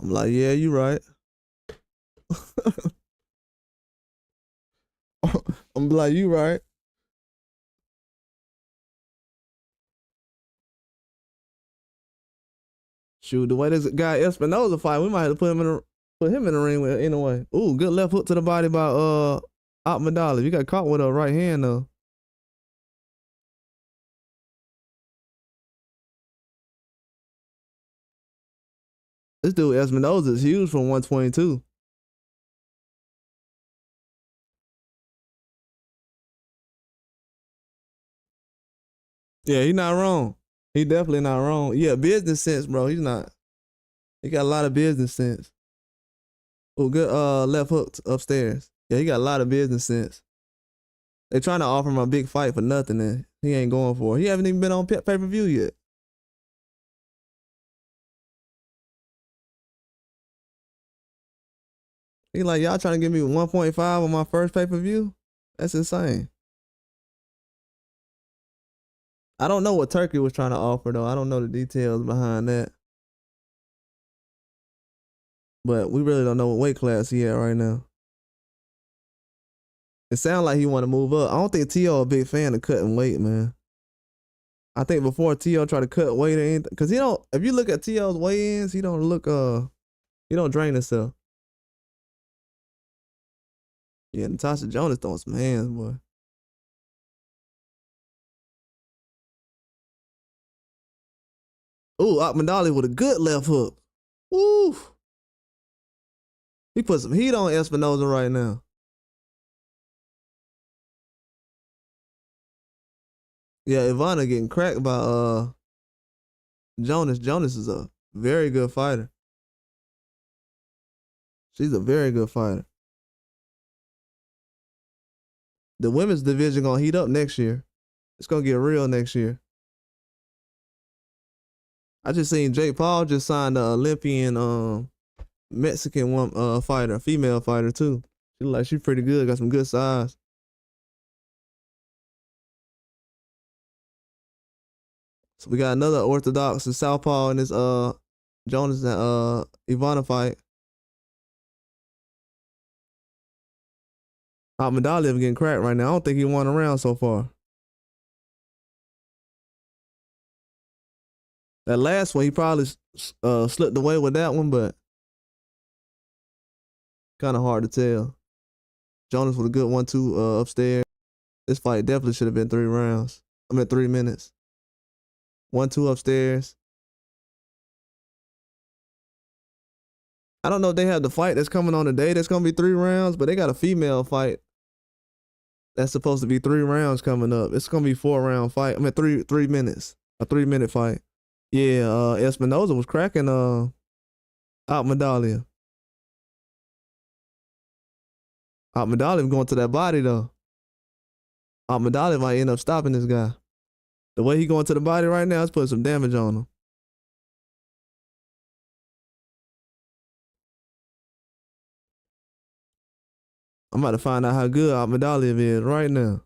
I'm like, yeah, you right. I'm like, you right. Shoot, the way this guy Espinoza fight, we might have to put him in the ring with anyway. Ooh, good left hook to the body by Ahmadali. You got caught with a right hand though. This dude Espinoza is huge from 122. Yeah, he not wrong. He definitely not wrong. Yeah, business sense, bro. He's not. He got a lot of business sense. Oh, good left hook upstairs. Yeah, he got a lot of business sense. They trying to offer him a big fight for nothing, and he ain't going for it. He haven't even been on pay-per-view yet. He like, y'all trying to give me 1.5 on my first pay-per-view? That's insane. I don't know what Turkey was trying to offer, though. I don't know the details behind that. But we really don't know what weight class he at right now. It sounds like he want to move up. I don't think T.O. a big fan of cutting weight, man. I think before T.O. try to cut weight or anything, because he don't, if you look at T.O.'s weigh-ins, he don't look, he don't drain himself. Yeah, Natasha Jonas throwing some hands, boy. Ooh, Ahmadali with a good left hook. Ooh. He put some heat on Espinoza right now. Yeah, Ivana getting cracked by Jonas. Jonas is a very good fighter. She's a very good fighter. The women's division gonna heat up next year. It's gonna get real next year. I just seen Jake Paul just signed the Olympian Mexican fighter, female fighter too. She look like she's pretty good, got some good size. So we got another Orthodox and Southpaw in this Jonas and Ivana fight. Ahmadali getting cracked right now. I don't think he won a round so far. That last one, he probably slipped away with that one, but kind of hard to tell. Jonas with a good 1-2 upstairs. This fight definitely should have been 3 rounds. 3 minutes. 1-2 upstairs. I don't know if they have the fight that's coming on today that's gonna be 3 rounds, but they got a female fight that's supposed to be 3 rounds coming up. It's gonna be 4-round fight. 3 minutes. A 3-minute fight. Yeah, Espinoza was cracking Ahmadali. Ahmadali going to that body though. Ahmadali might end up stopping this guy. The way he going to the body right now is putting some damage on him. I'm about to find out how good Ahmadali is right now.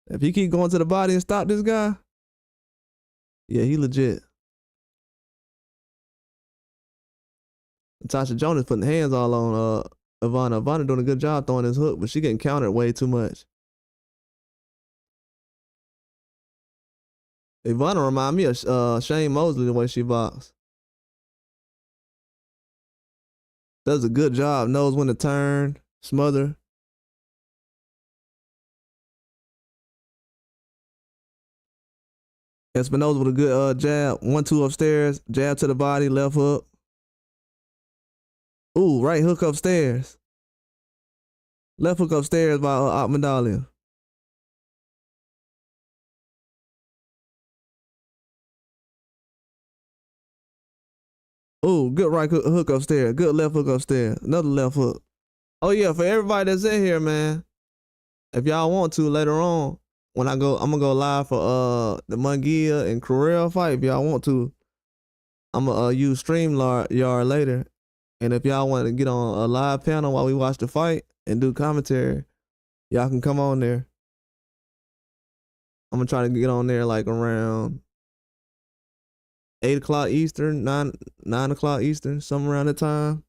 If he keep going to the body and stop this guy, Yeah, he legit. Natasha Jonas putting hands all on Ivana. Ivana doing a good job throwing his hook, but she getting countered way too much. Ivana remind me of Shane Mosley the way she box. Does a good job. Knows when to turn, smother. Espinosa with a good jab. 1-2 upstairs. Jab to the body. Left hook. Ooh, right hook upstairs. Left hook upstairs by Medallion. Ooh, good right hook upstairs. Good left hook upstairs. Another left hook. Oh yeah, for everybody that's in here, man. If y'all want to later on, when I'm gonna go live for the Munguia and Correa fight. If y'all want to, I'm gonna use StreamYard later. And if y'all want to get on a live panel while we watch the fight and do commentary, y'all can come on there. I'm gonna try to get on there like around 8 o'clock Eastern, 9 o'clock Eastern, somewhere around that time.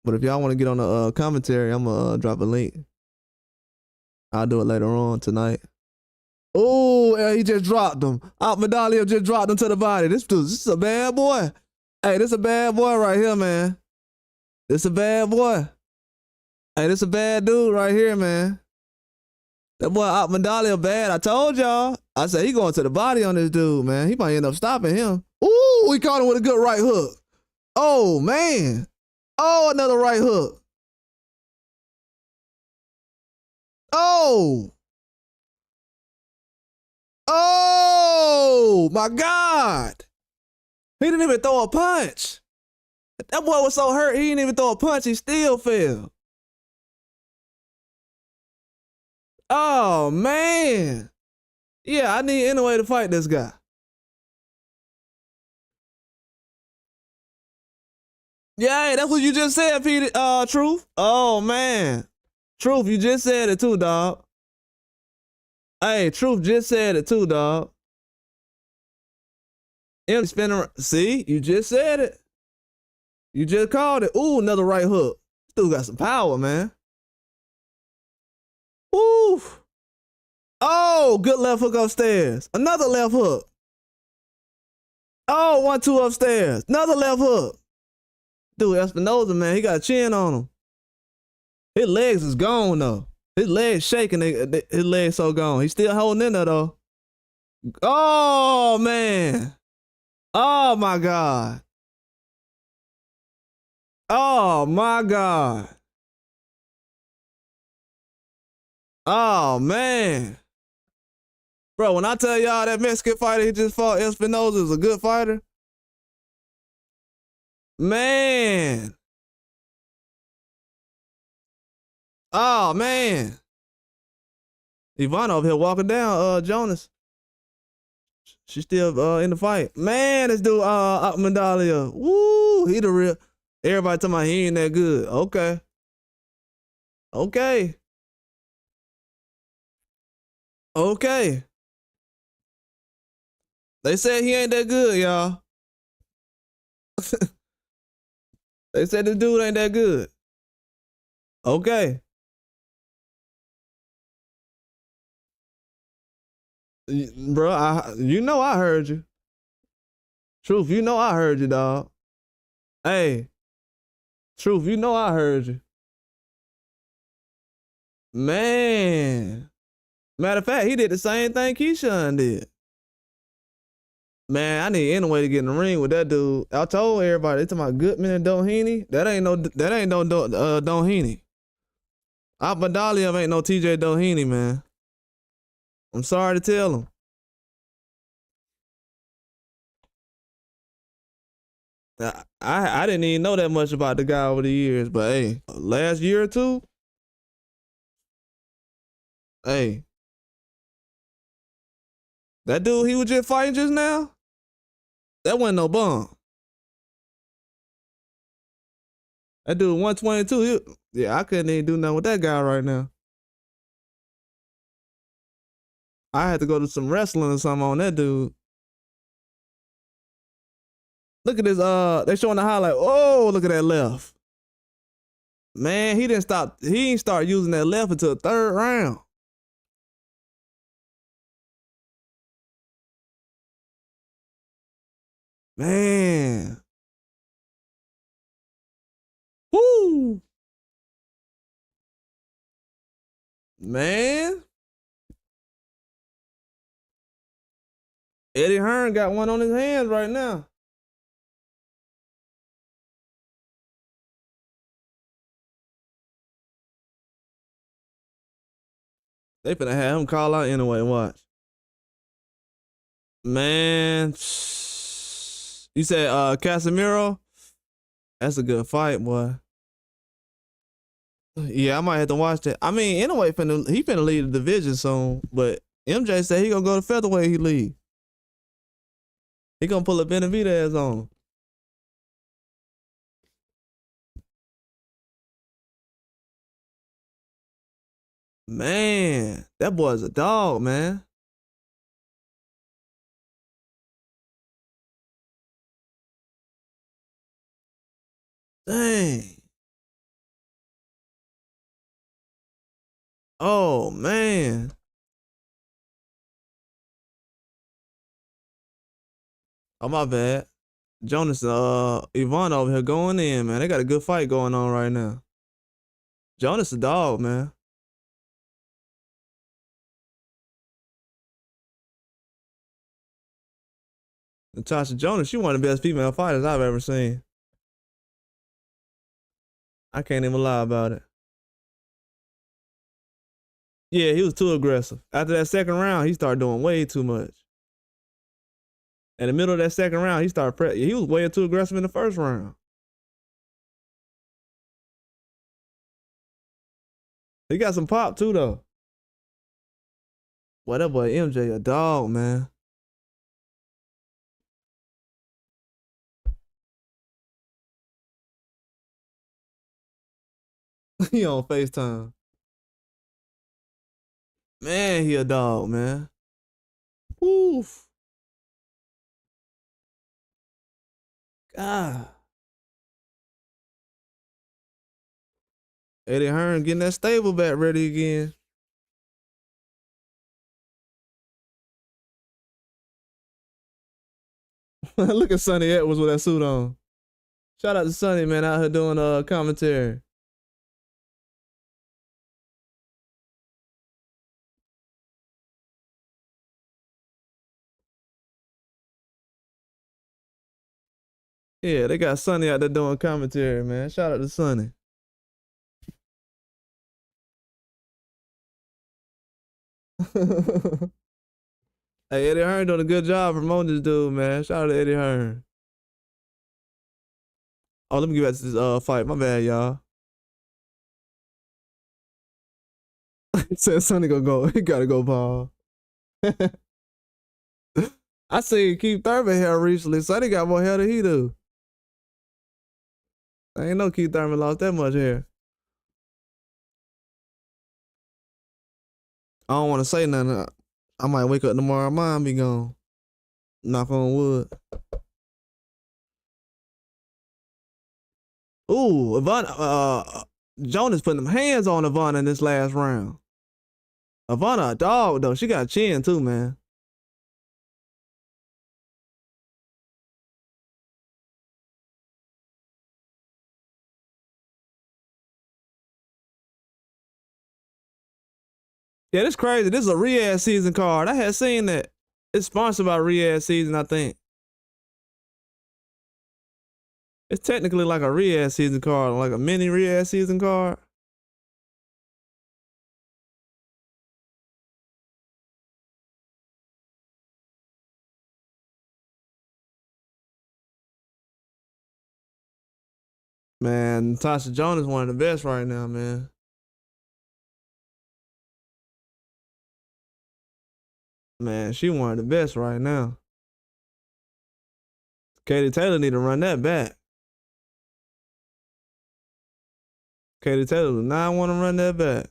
But if y'all want to get on the commentary, I'm gonna drop a link. I'll do it later on tonight. Oh, yeah, he just dropped him. Medallion just dropped him to the body. This is a bad boy. Hey, this a bad boy right here, man. This a bad boy. Hey, this a bad dude right here, man. That boy Medallion bad. I told y'all. I said he going to the body on this dude, man. He might end up stopping him. Ooh, he caught him with a good right hook. Oh, man. Oh, another right hook. Oh. Oh, my God. He didn't even throw a punch. That boy was so hurt, he didn't even throw a punch. He still fell. Oh, man. Yeah, I need any way to fight this guy. Yeah, that's what you just said, Peter. Truth. Oh, man. Truth, you just said it too, dog. Hey, Truth just said it too, dog. Spinning. See, you just said it. You just called it. Ooh, another right hook. Still got some power, man. Ooh. Oh, good left hook upstairs. Another left hook. Oh, 1-2 upstairs. Another left hook. Dude, Espinosa, man, he got a chin on him. His legs is gone, though. His legs shaking. His legs so gone. He's still holding in there, though. Oh, man. Oh, my God. Oh, my God. Oh, man. Bro, when I tell y'all that Mexican fighter he just fought, Espinosa, is a good fighter. Man. Oh, man. Ivana over here walking down, Jonas. She's still in the fight. Man, this dude, Medallion. Woo, he the real. Everybody talking about he ain't that good. Okay. Okay. Okay. They said he ain't that good, y'all. They said the dude ain't that good. Okay. Bro, you know I heard you. Truth, you know I heard you, dog. Hey. Truth, you know I heard you. Man. Matter of fact, he did the same thing Keyshawn did. Man, I need any way to get in the ring with that dude. I told everybody, they talking about Goodman and Doheny. That ain't no Doheny. Medallion ain't no TJ Doheny, man. I'm sorry to tell him. I didn't even know that much about the guy over the years, but hey, last year or two, hey, that dude he was just fighting just now, that wasn't no bum. That dude 122, yeah, I couldn't even do nothing with that guy right now. I had to go to some wrestling or something on that dude. Look at this. They showing the highlight. Oh, look at that left. Man, he didn't stop. He didn't start using that left until the third round. Man. Woo. Man. Eddie Hearn got one on his hands right now. They finna have him call out anyway. Watch. Man. You said Casemiro? That's a good fight, boy. Yeah, I might have to watch that. I mean, anyway, he finna lead the division soon, but MJ said he gonna go to featherweight. He lead. He gonna pull a Benavidez on him. Man, that boy's a dog, man. Dang. Oh man. Oh my bad. Jonas, Ivana over here going in, man. They got a good fight going on right now. Jonas a dog, man. Natasha Jonas, she one of the best female fighters I've ever seen. I can't even lie about it. Yeah, he was too aggressive. After that second round, he started doing way too much. In the middle of that second round, he was way too aggressive in the first round. He got some pop too, though. Boy, that boy MJ a dog, man. He on FaceTime. Man, he a dog, man. Woof. God. Eddie Hearn getting that stable back ready again. Look at Sonny Edwards with that suit on. Shout out to Sonny, man, out here doing commentary. Yeah, they got Sonny out there doing commentary, man. Shout out to Sonny. Hey, Eddie Hearn doing a good job promoting this dude, man. Shout out to Eddie Hearn. Oh, let me get back to this fight. My bad, y'all. Said Sonny gonna go. He gotta go, Paul. I seen Keith Thurman hair recently. Sonny got more hair than he do. I ain't know Keith Thurman lost that much hair. I don't want to say nothing. I might wake up tomorrow, mine be gone. Knock on wood. Ooh, Ivana, Jonas putting them hands on Ivana in this last round. Ivana a dog though. She got chin too, man. Yeah, this crazy. This is a Riyadh season card. I had seen that. It's sponsored by Riyadh season, I think. It's technically like a Riyadh season card, like a mini Riyadh season card. Man, Natasha Jonas one of the best right now, man. Man, she one of the best right now. Katie Taylor need to run that back. Katie Taylor do not want to run that back.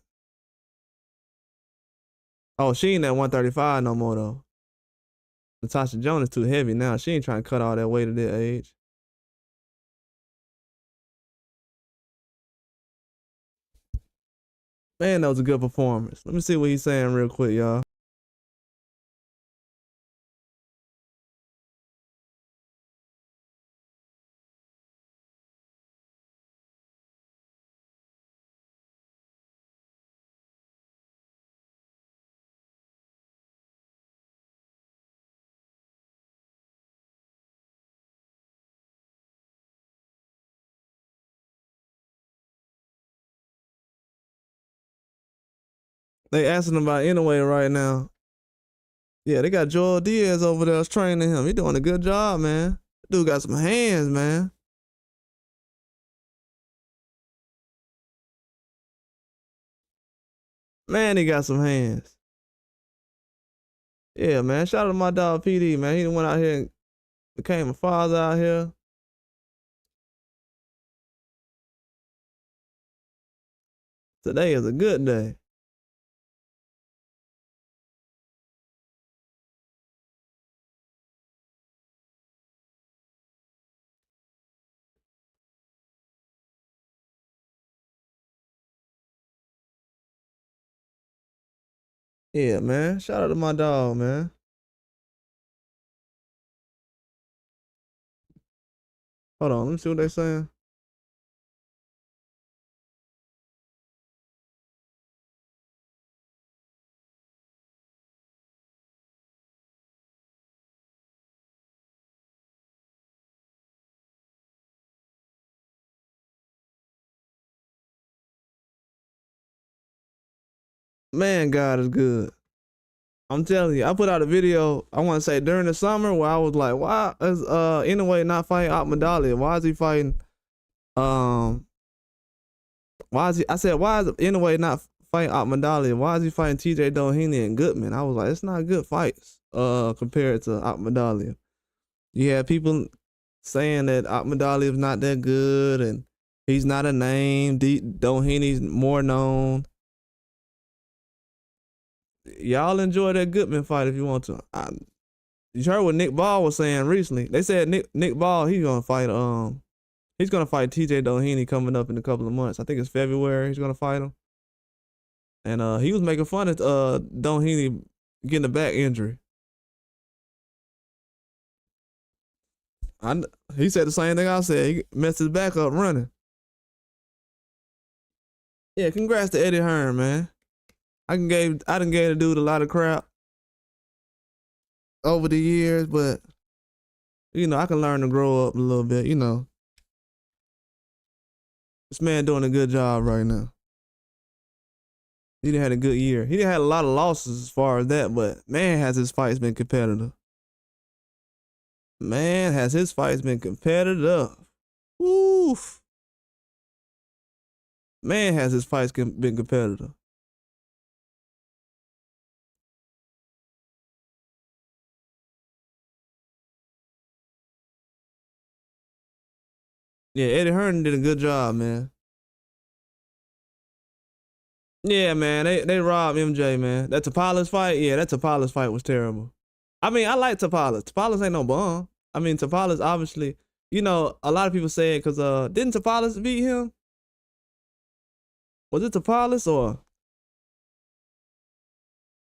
Oh, she ain't at 135 no more though. Natasha Jonas too heavy now. She ain't trying to cut all that weight at that age. Man, that was a good performance. Let me see what he's saying real quick, y'all. They asking him about anyway right now. Yeah, they got Joel Diaz over there training him. He doing a good job, man. Dude got some hands, man. Man, he got some hands. Yeah, man. Shout out to my dog PD, man. He went out here and became a father out here. Today is a good day. Yeah, man. Shout out to my dog, man. Hold on, let me see what they saying. Man, God is good. I'm telling you, I put out a video, I want to say during the summer, where I was like, why is anyway not fighting Ahmadali? Why is he fighting why is he, I said, why is anyway not fighting Ahmadali? Why is he fighting TJ Doheny and Goodman? I was like, it's not good fights compared to Ahmadali. You have people saying that Ahmadali is not that good and he's not a name. Doheny's more known. Y'all enjoy that Goodman fight if you want to. You heard what Nick Ball was saying recently. They said Nick Ball, he's gonna fight TJ Doheny coming up in a couple of months. I think it's February he's gonna fight him. And he was making fun of Doheny getting a back injury. He said the same thing I said. He messed his back up running. Yeah, congrats to Eddie Hearn, man. I done gave the dude a lot of crap over the years, but you know, I can learn to grow up a little bit, you know. This man doing a good job right now. He done had a good year. He done had a lot of losses as far as that, but man, has his fights been competitive. Man, has his fights been competitive. Oof. Man, has his fights been competitive. Yeah, Eddie Hearn did a good job, man. Yeah, man, they robbed MJ, man. That Tapales fight, yeah, that Tapales fight was terrible. I mean, I like Tapales. Tapales ain't no bum. I mean, Tapales obviously, you know, a lot of people say it because didn't Tapales beat him? Was it Tapales or?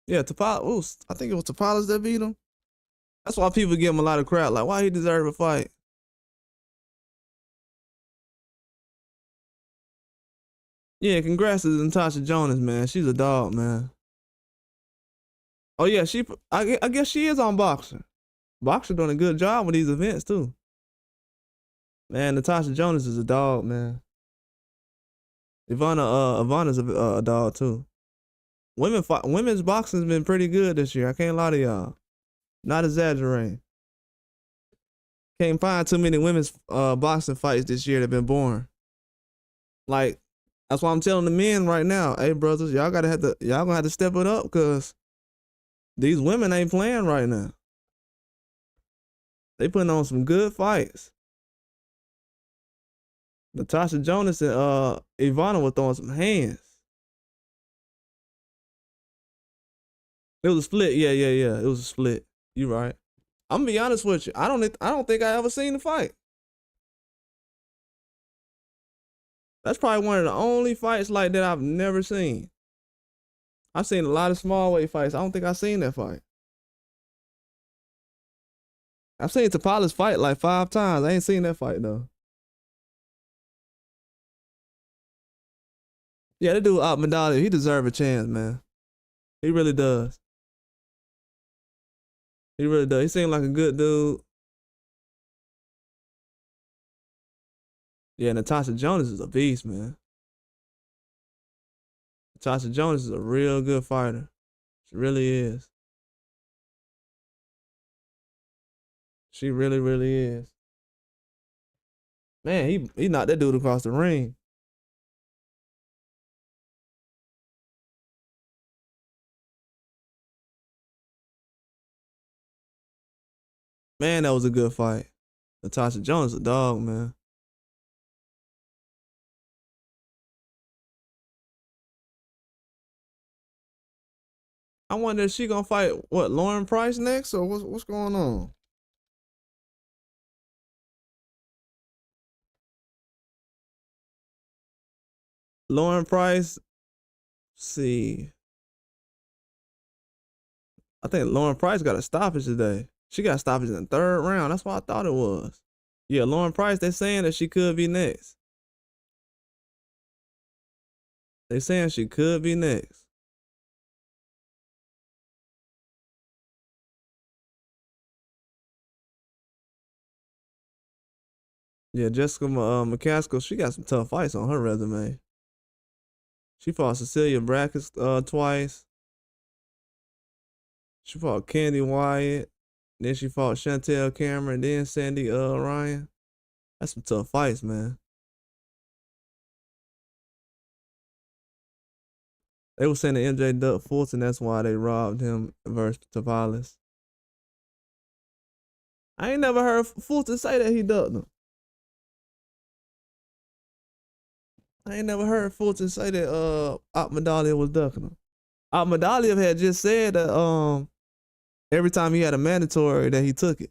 Yeah, Tapales. I think it was Tapales that beat him. That's why people give him a lot of crap. Like, why he deserve a fight? Yeah, congrats to Natasha Jonas, man. She's a dog, man. Oh yeah, I guess she is on Boxer. Boxer doing a good job with these events too. Man, Natasha Jonas is a dog, man. Ivana's a dog too. Women's boxing's been pretty good this year. I can't lie to y'all. Not exaggerating. Can't find too many women's boxing fights this year that been boring. Like, that's why I'm telling the men right now, hey brothers, y'all gonna have to step it up because these women ain't playing right now. They putting on some good fights. Natasha Jonas and Ivana were throwing some hands. It was a split. Yeah. It was a split. You right. I'm gonna be honest with you. I don't think I ever seen the fight. That's probably one of the only fights like that I've never seen. I've seen a lot of small weight fights. I don't think I've seen that fight. I've seen Tapala's fight like 5 times. I ain't seen that fight though. Yeah, that dude Medallia, he deserve a chance, man. He really does. He really does. He seemed like a good dude. Yeah, Natasha Jonas is a beast, man. Natasha Jonas is a real good fighter. She really is. She really, really is. Man, he knocked that dude across the ring. Man, that was a good fight. Natasha Jonas a dog, man. I wonder if she gonna fight what, Lauren Price next, or what's going on? Lauren Price, see. I think Lauren Price got a stoppage today. She got a stoppage in the 3rd round. That's what I thought it was. Yeah, Lauren Price, they're saying that she could be next. They saying she could be next. Yeah, Jessica McCaskill, she got some tough fights on her resume. She fought Cecilia Brackett twice. She fought Candy Wyatt. Then she fought Chantel Cameron. Then Sandy Ryan. That's some tough fights, man. They were saying that MJ ducked Fulton. That's why they robbed him versus Tavalis. I ain't never heard Fulton say that he ducked him. I ain't never heard Fulton say that Medallia was ducking him. Medallia had just said that every time he had a mandatory that he took it.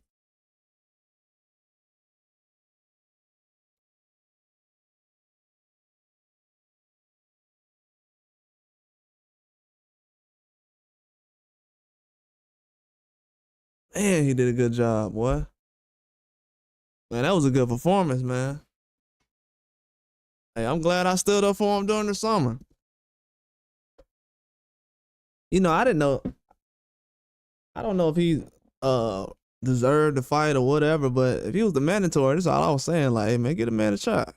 Man, he did a good job, boy. Man, that was a good performance, man. Hey, I'm glad I stood up for him during the summer. You know, I didn't know. I don't know if he deserved the fight or whatever, but if he was the mandatory, that's all I was saying. Like, hey man, get a man a shot.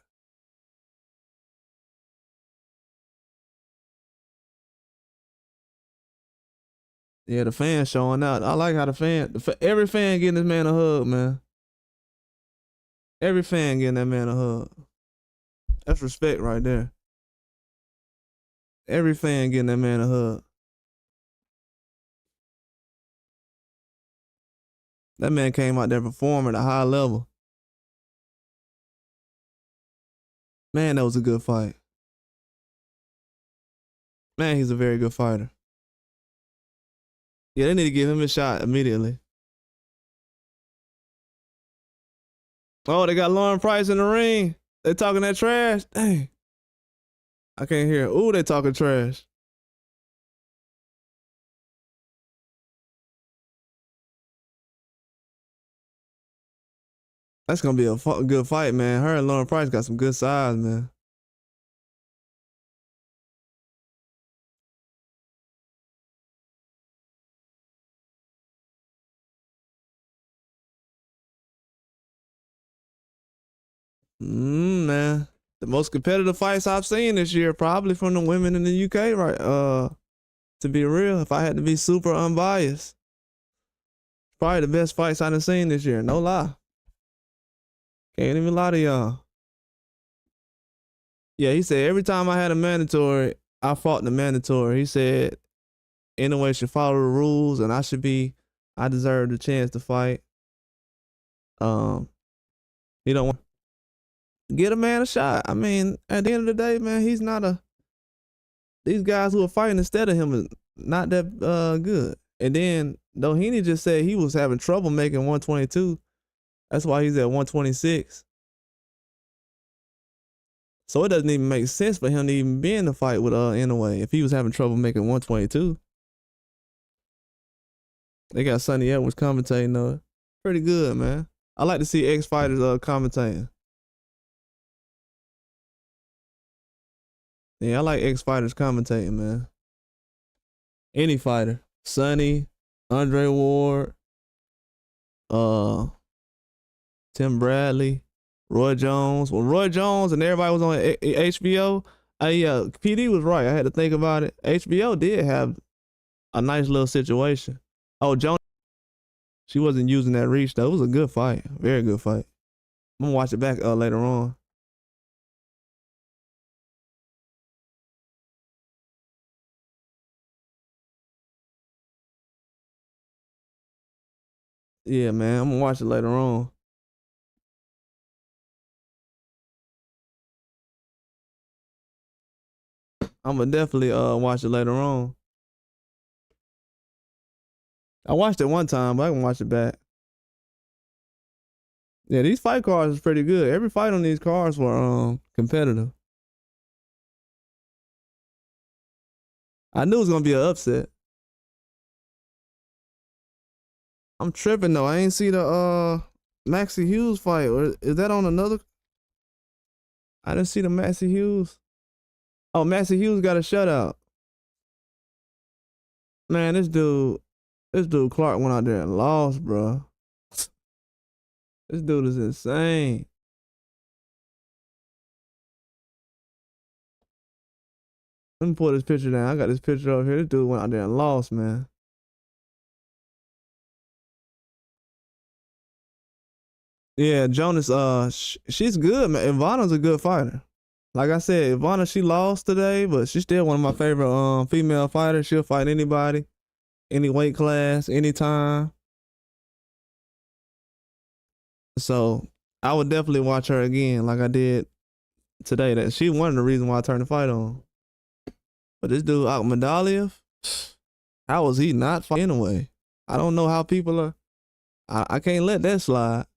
Yeah, the fans showing out. I like how every fan getting this man a hug, man. Every fan getting that man a hug. That's respect right there. Every fan getting that man a hug. That man came out there performing at a high level. Man, that was a good fight. Man, he's a very good fighter. Yeah, they need to give him a shot immediately. Oh, they got Lauren Price in the ring. They talking that trash. Dang. I can't hear. Ooh, they talking trash. That's gonna be a good fight, man. Her and Lauren Price got some good size, man. Man. The most competitive fights I've seen this year, probably from the women in the UK, right? To be real, if I had to be super unbiased, probably the best fights I done seen this year. No lie. Can't even lie to y'all. Yeah, he said every time I had a mandatory, I fought the mandatory. He said anyone should follow the rules and I deserve the chance to fight. He don't want get a man a shot. I mean, at the end of the day, man, these guys who are fighting instead of him is not that good. And then Doheny just said he was having trouble making 122. That's why he's at 126. So it doesn't even make sense for him to even be in the fight with Inoue if he was having trouble making 122. They got Sonny Edwards commentating though. Pretty good, man. I like to see ex-fighters commentating. Yeah, I like ex-fighters commentating, man. Any fighter. Sonny, Andre Ward, Tim Bradley, Roy Jones. When Roy Jones and everybody was on HBO, yeah, PD was right. I had to think about it. HBO did have a nice little situation. Oh, Jonas, she wasn't using that reach though. It was a good fight, very good fight. I'm gonna watch it back later on. Yeah, man, I'm gonna watch it later on. I'm gonna definitely watch it later on. I watched it one time, but I can watch it back. Yeah, these fight cards is pretty good. Every fight on these cards were competitive. I knew it was gonna be an upset. I'm tripping though. I ain't see the Maxie Hughes fight. Or is that on another? I didn't see the Maxie Hughes. Oh, Maxie Hughes got a shutout. Man, this dude Clark went out there and lost, bro. This dude is insane. Let me pull this picture down. I got this picture up here. This dude went out there and lost, man. Yeah, Jonas, she's good, man. Ivana's a good fighter. Like I said, Ivana, she lost today, but she's still one of my favorite female fighters. She'll fight anybody, any weight class, anytime. So I would definitely watch her again, like I did today. That she one of the reasons why I turned the fight on. But this dude Akhmadaliev, how was he not fighting anyway? I don't know how people are. I can't let that slide.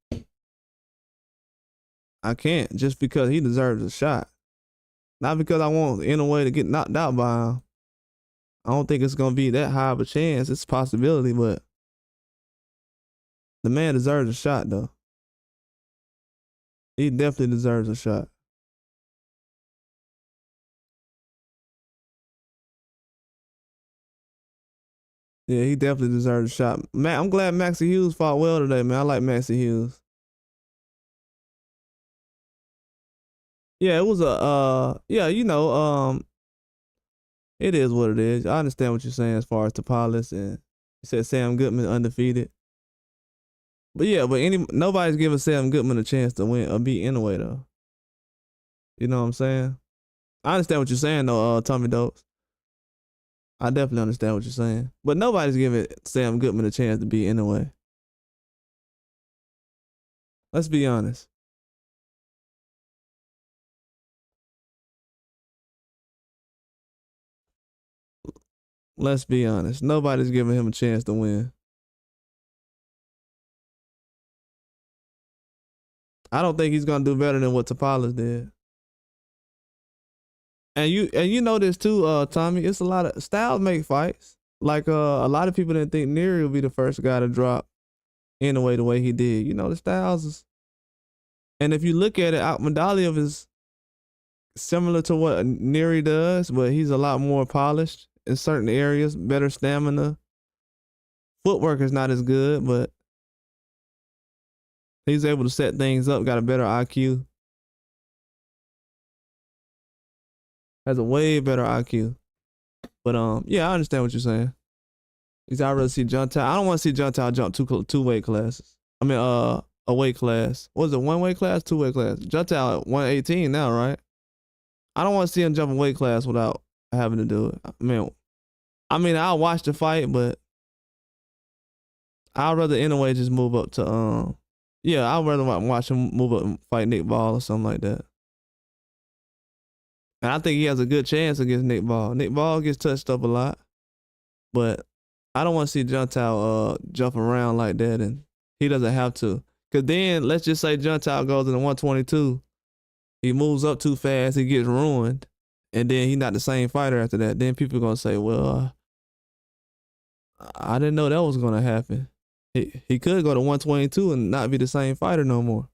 I can't just because he deserves a shot. Not because I want Inoue to get knocked out by him. I don't think it's gonna be that high of a chance. It's a possibility, but the man deserves a shot though. He definitely deserves a shot. Yeah, he definitely deserves a shot. Man, I'm glad Maxie Hughes fought well today, man. I like Maxie Hughes. Yeah, it was a yeah, it is what it is. I understand what you're saying as far as Topalis and you said Sam Goodman undefeated. But yeah, but nobody's giving Sam Goodman a chance to win or beat Inoue though. You know what I'm saying? I understand what you're saying though, Tommy Dokes. I definitely understand what you're saying. But nobody's giving Sam Goodman a chance to beat Inoue. Let's be honest. Let's be honest. Nobody's giving him a chance to win. I don't think he's gonna do better than what Topalis did. And you know this too, Tommy. It's a lot of styles make fights. Like a lot of people didn't think Neri would be the first guy to drop Inoue the way he did. You know, the styles is, and if you look at it, Akhmadaliev is similar to what Neri does, but he's a lot more polished in certain areas, better stamina. Footwork is not as good, but he's able to set things up, got a better IQ. Has a way better IQ. But yeah, I understand what you're saying. I'd rather see Juntai. I don't want to see Juntai jump two weight classes. I mean, a weight class. What was it, one weight class, two weight class? Juntai at 118 now, right? I don't want to see him jump a weight class without having to do it. I'll watch the fight, but I'd rather Inoue just move up to yeah, I'd rather watch him move up and fight Nick Ball or something like that. And I think he has a good chance against Nick Ball. Nick Ball gets touched up a lot, but I don't want to see Juntao jump around like that, and he doesn't have to. Cause then let's just say Juntao goes in the 122, he moves up too fast, he gets ruined, and then he's not the same fighter after that. Then people are gonna say, well, I didn't know that was gonna happen. He could go to 122 and not be the same fighter no more.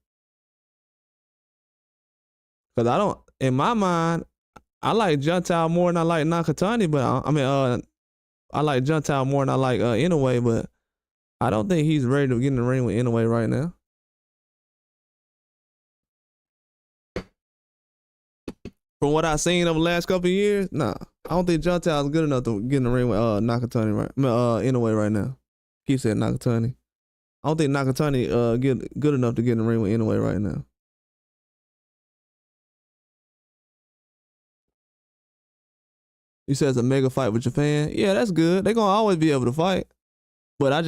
Cause I don't, in my mind, I like Juntao more than I like Nakatani, but I like Juntao more than I like Inoue, but I don't think he's ready to get in the ring with Inoue right now. From what I've seen over the last couple of years, nah, I don't think Juntao is good enough to get in the ring with Nakatani Inoue right now. Keep saying Nakatani. I don't think Nakatani get good enough to get in the ring with Inoue right now. You said it's a mega fight with Japan. Yeah, that's good. They're gonna always be able to fight. But I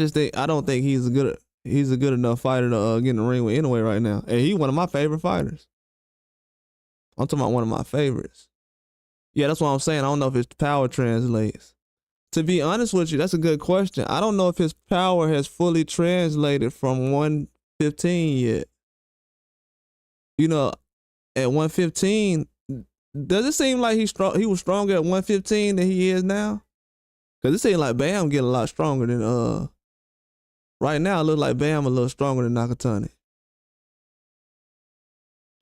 don't think he's a good enough fighter to get in the ring with Inoue right now. And he's one of my favorite fighters. I'm talking about one of my favorites. Yeah, that's what I'm saying. I don't know if his power translates. To be honest with you, that's a good question. I don't know if his power has fully translated from 115 yet. You know, at 115, does it seem like he was stronger at 115 than he is now? Because it seems like Bam getting a lot stronger than right now. It looks like Bam a little stronger than Nakatani.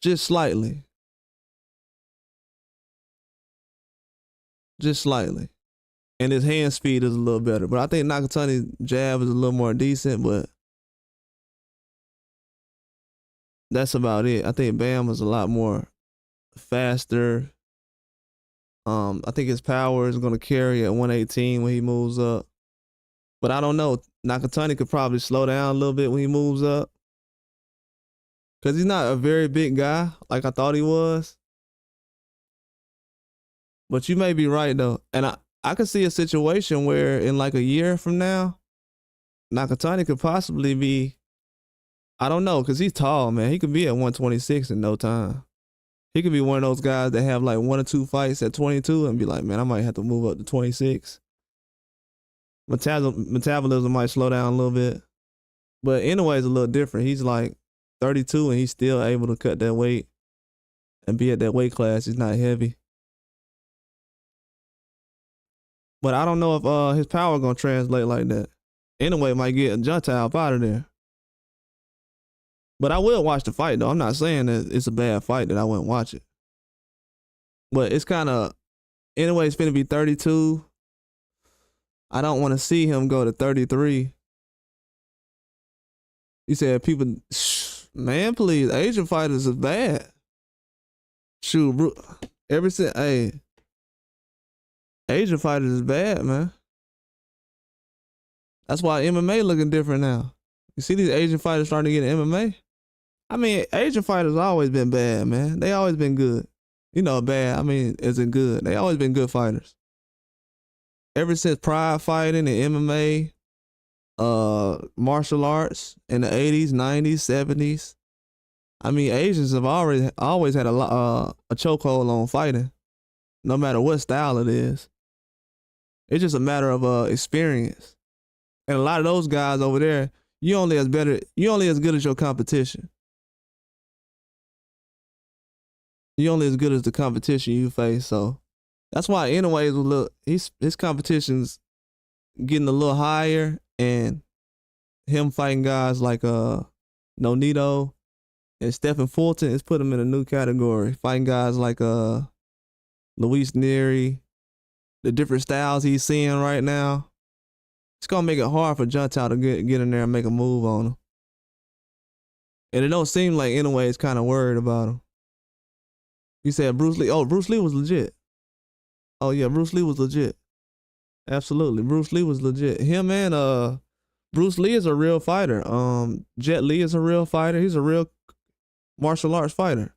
Just slightly. Just slightly. And his hand speed is a little better. But I think Nakatani's jab is a little more decent, but that's about it. I think Bam is a lot more faster. I think his power is going to carry at 118 when he moves up. But I don't know. Nakatani could probably slow down a little bit when he moves up. Because he's not a very big guy like I thought he was. But you may be right, though. And I could see a situation where in like a year from now, Nakatani could possibly be, I don't know, because he's tall, man. He could be at 126 in no time. He could be one of those guys that have like 1 or 2 fights at 22 and be like, man, I might have to move up to 26. Metabolism might slow down a little bit. But anyway, it's a little different. He's like 32 and he's still able to cut that weight and be at that weight class. He's not heavy. But I don't know if his power gonna translate like that. Anyway, might get a Juntao up out of there. But I will watch the fight though. I'm not saying that it's a bad fight that I wouldn't watch it. But it's kind of, anyway, it's finna be 32. I don't want to see him go to 33. You said people, man, please, Asian fighters is bad. Shoot, ever since, hey, Asian fighters is bad, man. That's why MMA looking different now. You see these Asian fighters starting to get in MMA? I mean, Asian fighters always been bad, man. They always been good. You know, bad, I mean, isn't good. They always been good fighters. Ever since Pride fighting and MMA, martial arts in the 80s, 90s, 70s. I mean, Asians have always had a chokehold on fighting, no matter what style it is. It's just a matter of experience. And a lot of those guys over there, you only as good as your competition. You only as good as the competition you face. So that's why anyways, his competition's getting a little higher, and him fighting guys like Nonito and Stephen Fulton is put him in a new category. Fighting guys like Luis Neri, the different styles he's seeing right now. It's gonna make it hard for Juntao to get in there and make a move on him. And it don't seem like Inoue is kind of worried about him. You said Bruce Lee. Oh, Bruce Lee was legit. Oh yeah, Bruce Lee was legit. Absolutely, Bruce Lee was legit. Him and Bruce Lee is a real fighter. Jet Li is a real fighter. He's a real martial arts fighter.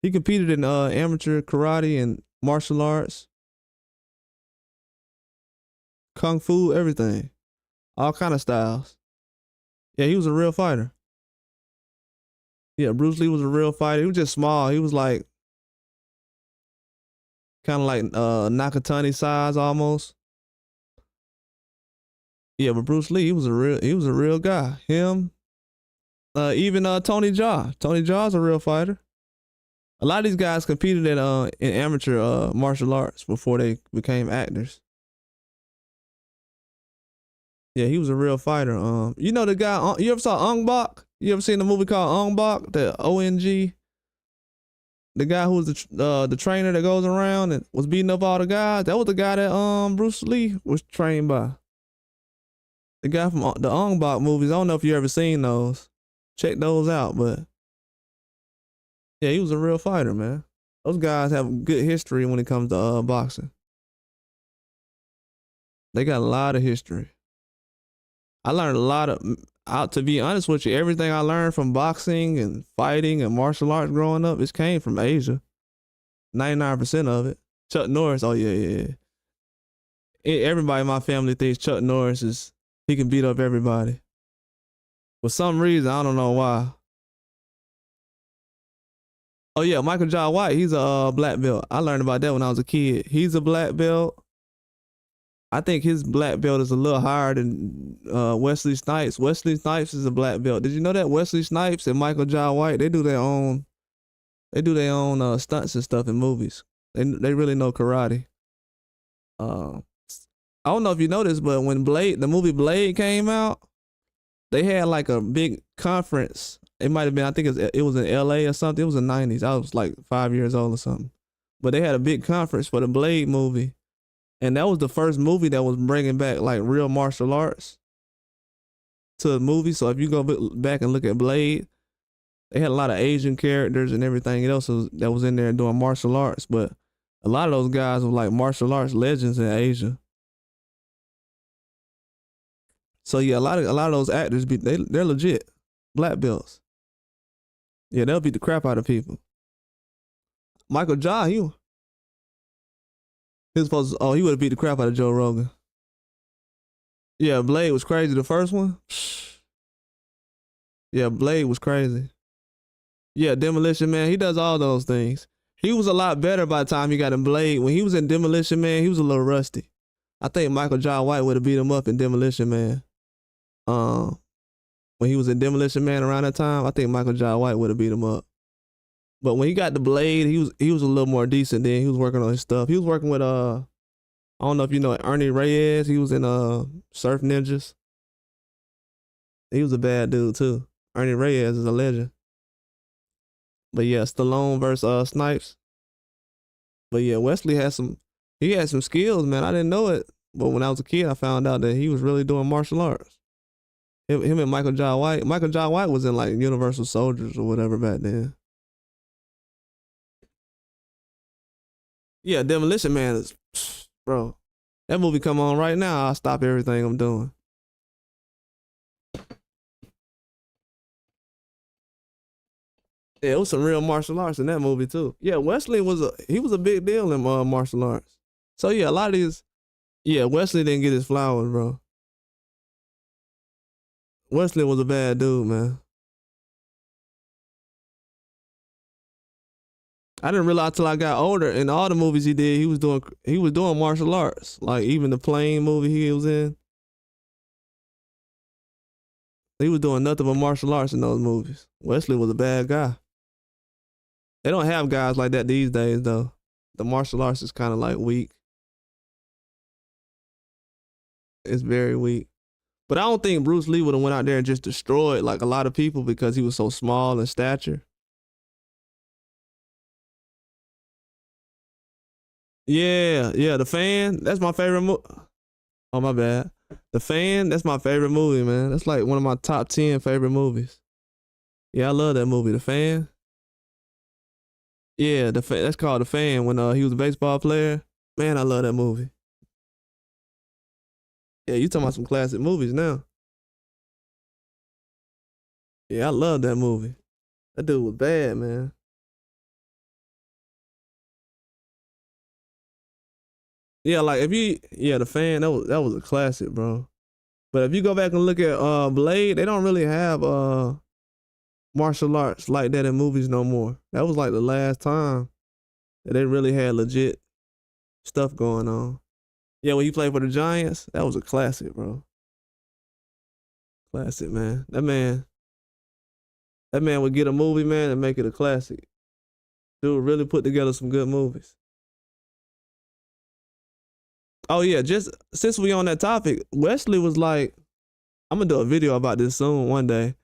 He competed in amateur karate and martial arts, kung fu, everything, all kind of styles. Yeah, he was a real fighter. Yeah, Bruce Lee was a real fighter. He was just small. He was like kind of like Nakatani size almost. Yeah, but Bruce Lee, he was a real guy. Him, even Tony Jaa. Tony Jaa's a real fighter. A lot of these guys competed in amateur martial arts before they became actors. Yeah, he was a real fighter. You know the guy. You ever saw Ong Bak? You ever seen the movie called Ong Bak? The ONG. The guy who was the trainer that goes around and was beating up all the guys. That was the guy that Bruce Lee was trained by. The guy from the Ong Bak movies. I don't know if you ever seen those. Check those out. But yeah, he was a real fighter, man. Those guys have good history when it comes to boxing. They got a lot of history. I learned a lot of. Out to be honest with you, everything I learned from boxing and fighting and martial arts growing up, it came from Asia. 99% of it. Chuck Norris. Oh yeah. Everybody in my family thinks Chuck Norris he can beat up everybody. For some reason, I don't know why. Oh yeah, Michael Jai White, he's a black belt. I learned about that when I was a kid. He's a black belt. I think his black belt is a little higher than Wesley Snipes. Wesley Snipes is a black belt. Did you know that Wesley Snipes and Michael Jai White, they do their own stunts and stuff in movies. They really know karate. I don't know if you noticed, but when the movie Blade came out, they had like a big conference. It might have been, I think it was in LA or something. It was in the 90s. I was like 5 years old or something. But they had a big conference for the Blade movie. And that was the first movie that was bringing back like real martial arts to the movie. So if you go back and look at Blade, they had a lot of Asian characters and everything else that was in there doing martial arts. But a lot of those guys were like martial arts legends in Asia. So yeah, a lot of those actors they're legit black belts. Yeah, they'll beat the crap out of people. Michael Jai, he was supposed to, he would have beat the crap out of Joe Rogan. Yeah, Blade was crazy. The first one. Yeah, Blade was crazy. Yeah, Demolition Man, he does all those things. He was a lot better by the time he got in Blade. When he was in Demolition Man, he was a little rusty. I think Michael Jai White would have beat him up in Demolition Man. When he was in Demolition Man around that time, I think Michael Jai White would have beat him up. But when he got the Blade, he was a little more decent then. He was working on his stuff. He was working with I don't know if you know Ernie Reyes. He was in Surf Ninjas. He was a bad dude too. Ernie Reyes is a legend. But yeah, Stallone versus Snipes. But yeah, Wesley had some skills, man. I didn't know it. But when I was a kid, I found out that he was really doing martial arts. Him and Michael Jai White. Michael Jai White was in like Universal Soldiers or whatever back then. Yeah, Demolition Man is, bro. That movie come on right now, I'll stop everything I'm doing. Yeah, it was some real martial arts in that movie too. Yeah, Wesley was a big deal in martial arts. So yeah, a lot of these, yeah, Wesley didn't get his flowers, bro. Wesley was a bad dude, man. I didn't realize till I got older. In all the movies he did, he was doing martial arts. Like even the plane movie he was in, he was doing nothing but martial arts in those movies. Wesley was a bad guy. They don't have guys like that these days though. The martial arts is kind of like weak. It's very weak. But I don't think Bruce Lee would have went out there and just destroyed like a lot of people because he was so small in stature. Yeah, The Fan. That's my favorite movie. Oh my bad. The Fan. That's my favorite movie, man. That's like one of my top 10 favorite movies. Yeah, I love that movie, The Fan. Yeah, that's called The Fan. When he was a baseball player, man, I love that movie. Yeah, you talking about some classic movies now. Yeah, I love that movie. That dude was bad, man. Yeah, like The Fan, that was a classic, bro. But if you go back and look at Blade, they don't really have martial arts like that in movies no more. That was like the last time that they really had legit stuff going on. Yeah, when he played for the Giants, that was a classic, bro. Classic, man. That man would get a movie, man, and make it a classic. Dude really put together some good movies. Oh yeah, just since we on that topic, Wesley was like, I'm gonna do a video about this soon one day.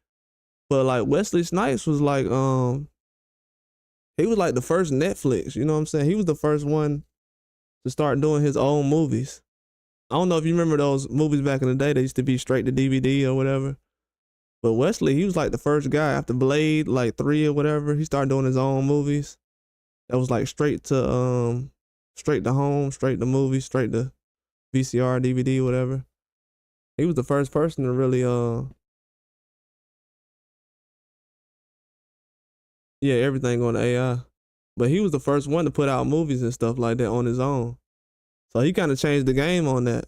But like Wesley Snipes was like, he was like the first Netflix, you know what I'm saying? He was the first one to start doing his own movies. I don't know if you remember those movies back in the day. They used to be straight to DVD or whatever. But Wesley, he was like the first guy after Blade, like 3 or whatever. He started doing his own movies. That was like straight to home, straight to movies, straight to VCR, DVD, whatever. He was the first person to really yeah, everything on AI. But he was the first one to put out movies and stuff like that on his own. So he kind of changed the game on that.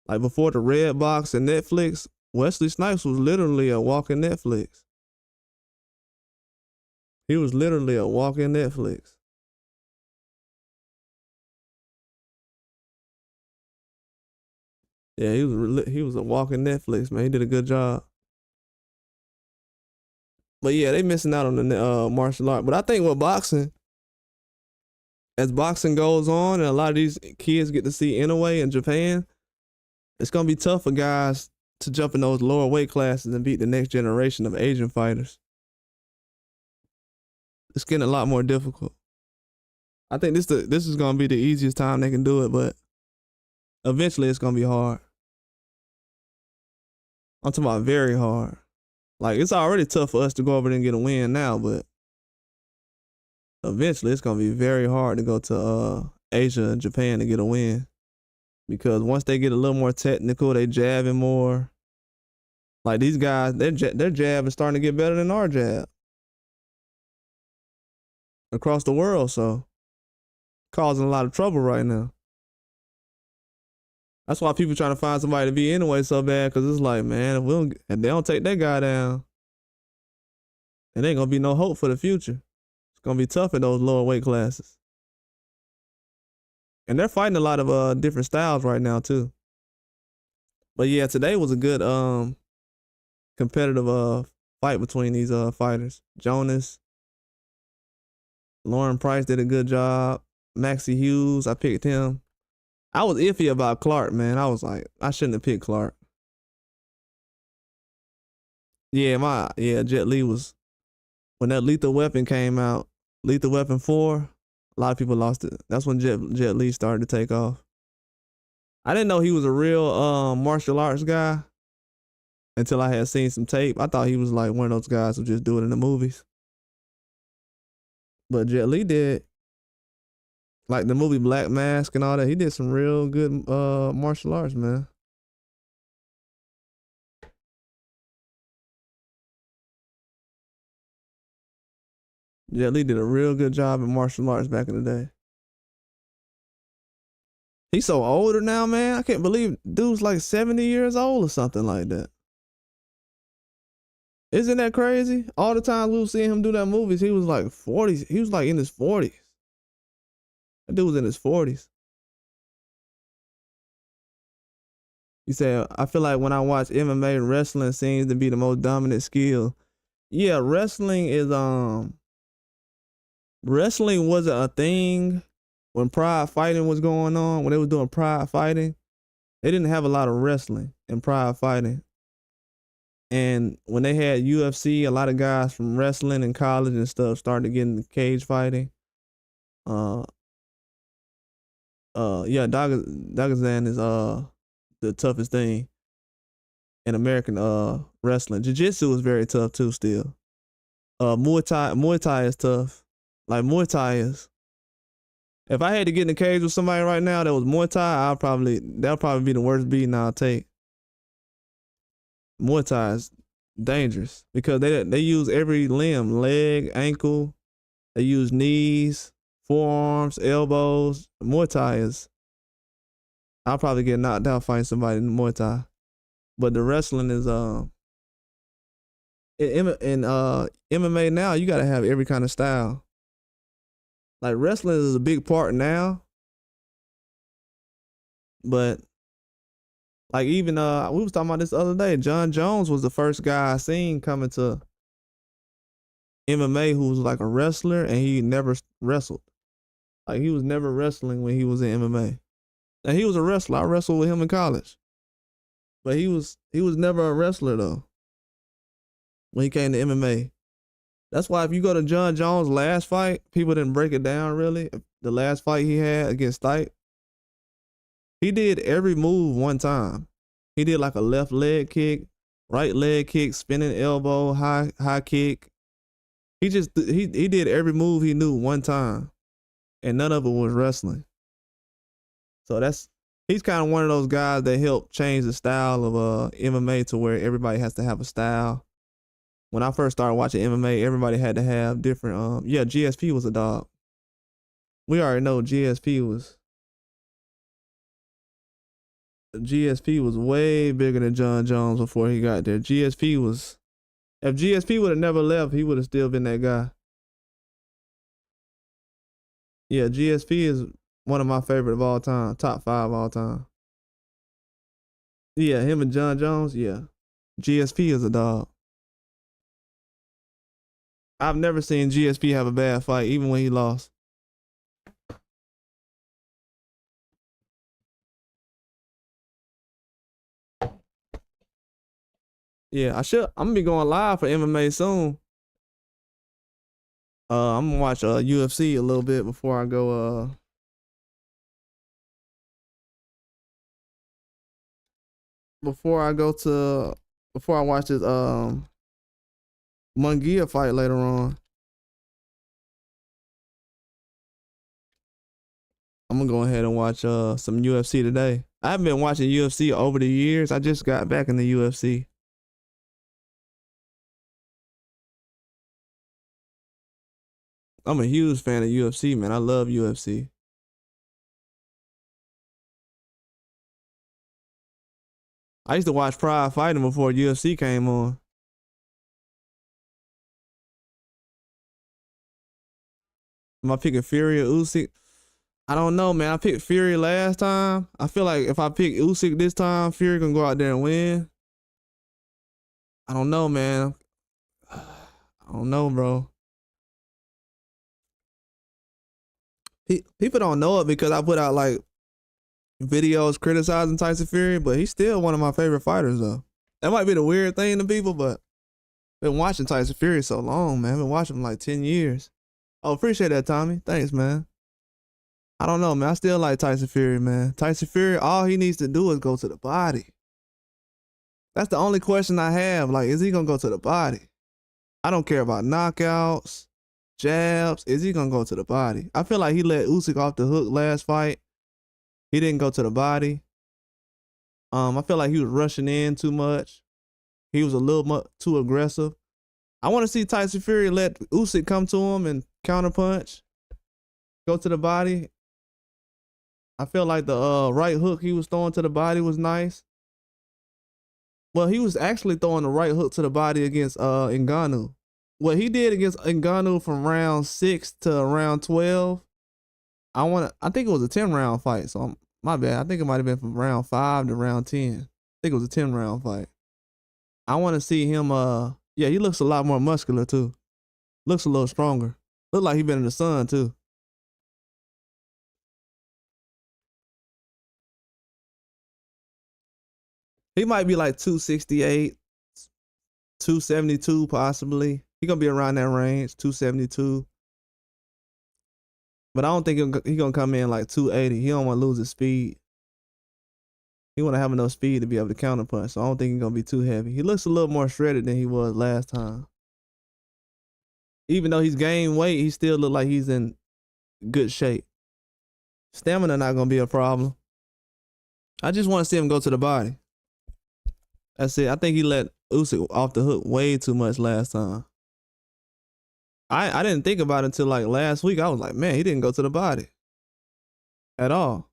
Like before the Red Box and Netflix, Wesley Snipes was literally a walking Netflix. He was literally a walking Netflix. Yeah, he was a walking Netflix, man. He did a good job. But yeah, they missing out on the martial art. But I think with boxing, as boxing goes on, and a lot of these kids get to see Inoue in Japan, it's gonna be tough for guys to jump in those lower weight classes and beat the next generation of Asian fighters. It's getting a lot more difficult. I think this is gonna be the easiest time they can do it, but eventually it's gonna be hard. I'm talking about very hard. Like it's already tough for us to go over there and get a win now, but eventually it's gonna be very hard to go to Asia and Japan to get a win. Because once they get a little more technical, they jabbing more. Like these guys, their jab is starting to get better than our jab across the world, so causing a lot of trouble right now. That's why people trying to find somebody to be anyway so bad, because it's like, man, if they don't take that guy down, it ain't gonna be no hope for the future. It's gonna be tough in those lower weight classes. And they're fighting a lot of different styles right now too. But yeah, today was a good competitive fight between these fighters. Jonas, Lauren Price did a good job. Maxie Hughes, I picked him. I was iffy about Clark, man. I was like, I shouldn't have picked Clark. Yeah, Jet Li was, when that Lethal Weapon came out, Lethal Weapon 4, a lot of people lost it. That's when Jet Li started to take off. I didn't know he was a real martial arts guy until I had seen some tape. I thought he was like one of those guys who just do it in the movies. But Jet Li did, like the movie Black Mask and all that. He did some real good martial arts, man. Jet Li did a real good job in martial arts back in the day. He's so older now, man. I can't believe dude's like 70 years old or something like that. Isn't that crazy? All the times we were seeing him do that movies, he was like 40s. He was like in his 40s. That dude was in his 40s. He said, I feel like when I watch MMA, wrestling seems to be the most dominant skill. Yeah, wrestling wasn't a thing when Pride Fighting was going on. When they was doing Pride Fighting, they didn't have a lot of wrestling in Pride Fighting. And when they had UFC, a lot of guys from wrestling in college and stuff started getting cage fighting. Yeah, Dagestani is the toughest thing in American wrestling. Jiu-Jitsu is very tough too still. Muay Thai is tough. Like Muay Thai is. If I had to get in the cage with somebody right now that was Muay Thai, that'll probably be the worst beating I'll take. Muay Thai is dangerous because they use every limb, leg, ankle. They use knees, forearms, elbows. Muay Thai is, I'll probably get knocked out fighting somebody in Muay Thai. But the wrestling is in MMA now, you gotta have every kind of style. Like wrestling is a big part now, but Like even we was talking about this the other day. John Jones was the first guy I seen coming to MMA who was like a wrestler and he never wrestled. Like he was never wrestling when he was in MMA. And he was a wrestler. I wrestled with him in college. But he was never a wrestler though when he came to MMA. That's why if you go to John Jones' last fight, people didn't break it down really. The last fight he had against Stipe, he did every move one time. He did like a left leg kick, right leg kick, spinning elbow, high kick. He did every move he knew one time, and none of it was wrestling. So he's kind of one of those guys that helped change the style of MMA to where everybody has to have a style. When I first started watching MMA, everybody had to have different. Yeah, GSP was a dog. We already know GSP was way bigger than John Jones before he got there. If GSP would have never left, he would have still been that guy. Yeah, GSP is one of my favorite of all time, top 5 all time. Yeah, him and John Jones, yeah. GSP is a dog. I've never seen GSP have a bad fight, even when he lost. Yeah, I'm gonna be going live for MMA soon. I'm gonna watch UFC a little bit before I go before I go to before I watch this Munguia fight later on. I'm gonna go ahead and watch some UFC today. I haven't been watching UFC over the years. I just got back in the UFC. I'm a huge fan of UFC, man. I love UFC. I used to watch Pride Fighting before UFC came on. Am I picking Fury or Usyk? I don't know, man. I picked Fury last time. I feel like if I pick Usyk this time, Fury can go out there and win. I don't know, man. I don't know, bro. People don't know it because I put out like videos criticizing Tyson Fury, but he's still one of my favorite fighters, though. That might be the weird thing to people, but I've been watching Tyson Fury so long, man. I've been watching him like 10 years. Oh, appreciate that, Tommy. Thanks, man. I don't know, man. I still like Tyson Fury, man. Tyson Fury, all he needs to do is go to the body. That's the only question I have. Like, is he gonna go to the body? I don't care about knockouts, jabs. Is he gonna go to the body? I feel like he let Usyk off the hook last fight. He didn't go to the body. I feel like he was rushing in too much. He was a little too aggressive. I want to see Tyson Fury let Usyk come to him and counterpunch, go to the body. I feel like the right hook he was throwing to the body was nice. Well, he was actually throwing the right hook to the body against Ngannou. What he did against Ngannou from round 6 to round 12, I think it was a 10-round fight, so my bad. I think it might have been from round 5 to round 10. I think it was a 10-round fight. I want to see him, yeah, he looks a lot more muscular too. Looks a little stronger. Look like he been in the sun too. He might be like 268, 272 possibly. He gonna be around that range, 272. But I don't think he gonna come in like 280. He don't want to lose his speed. He want to have enough speed to be able to counterpunch. So I don't think he's gonna be too heavy. He looks a little more shredded than he was last time. Even though he's gained weight, he still look like he's in good shape. Stamina not gonna be a problem. I just want to see him go to the body. That's it. I think he let Usyk off the hook way too much last time. I didn't think about it until like last week. I was like, man, he didn't go to the body at all.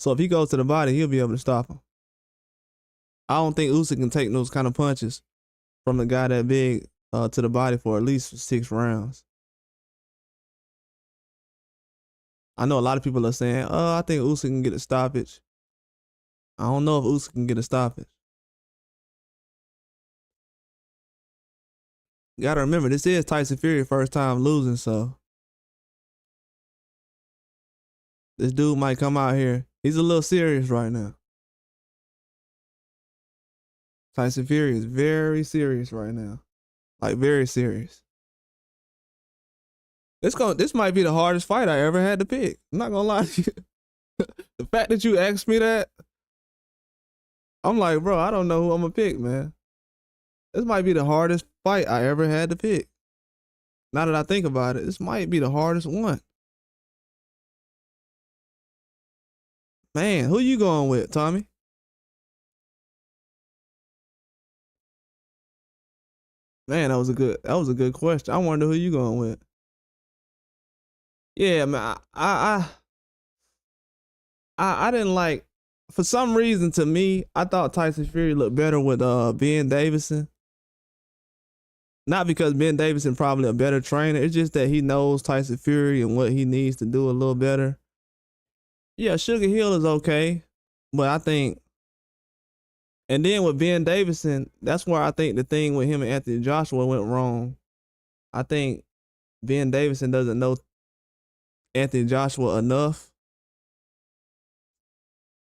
So if he goes to the body, he'll be able to stop him. I don't think Usyk can take those kind of punches from the guy that big to the body for at least 6 rounds. I know a lot of people are saying, I think Usyk can get a stoppage. I don't know if Usyk can get a stoppage. Gotta remember, this is Tyson Fury first time losing, so this dude might come out here. He's a little serious right now. Tyson Fury is very serious right now. Like very serious. This might be the hardest fight I ever had to pick. I'm not gonna lie to you. The fact that you asked me that, I'm like, bro, I don't know who I'm gonna pick, man. This might be the hardest fight I ever had to pick. Now that I think about it, this might be the hardest one. Man, who you going with, Tommy? Man, that was a good question. I wonder who you going with. Yeah, man, I didn't like, for some reason to me, I thought Tyson Fury looked better with Ben Davison. Not because Ben Davison probably a better trainer. It's just that he knows Tyson Fury and what he needs to do a little better. Yeah, Sugar Hill is okay, but I think, and then with Ben Davison, that's where I think the thing with him and Anthony Joshua went wrong. I think Ben Davison doesn't know Anthony Joshua enough.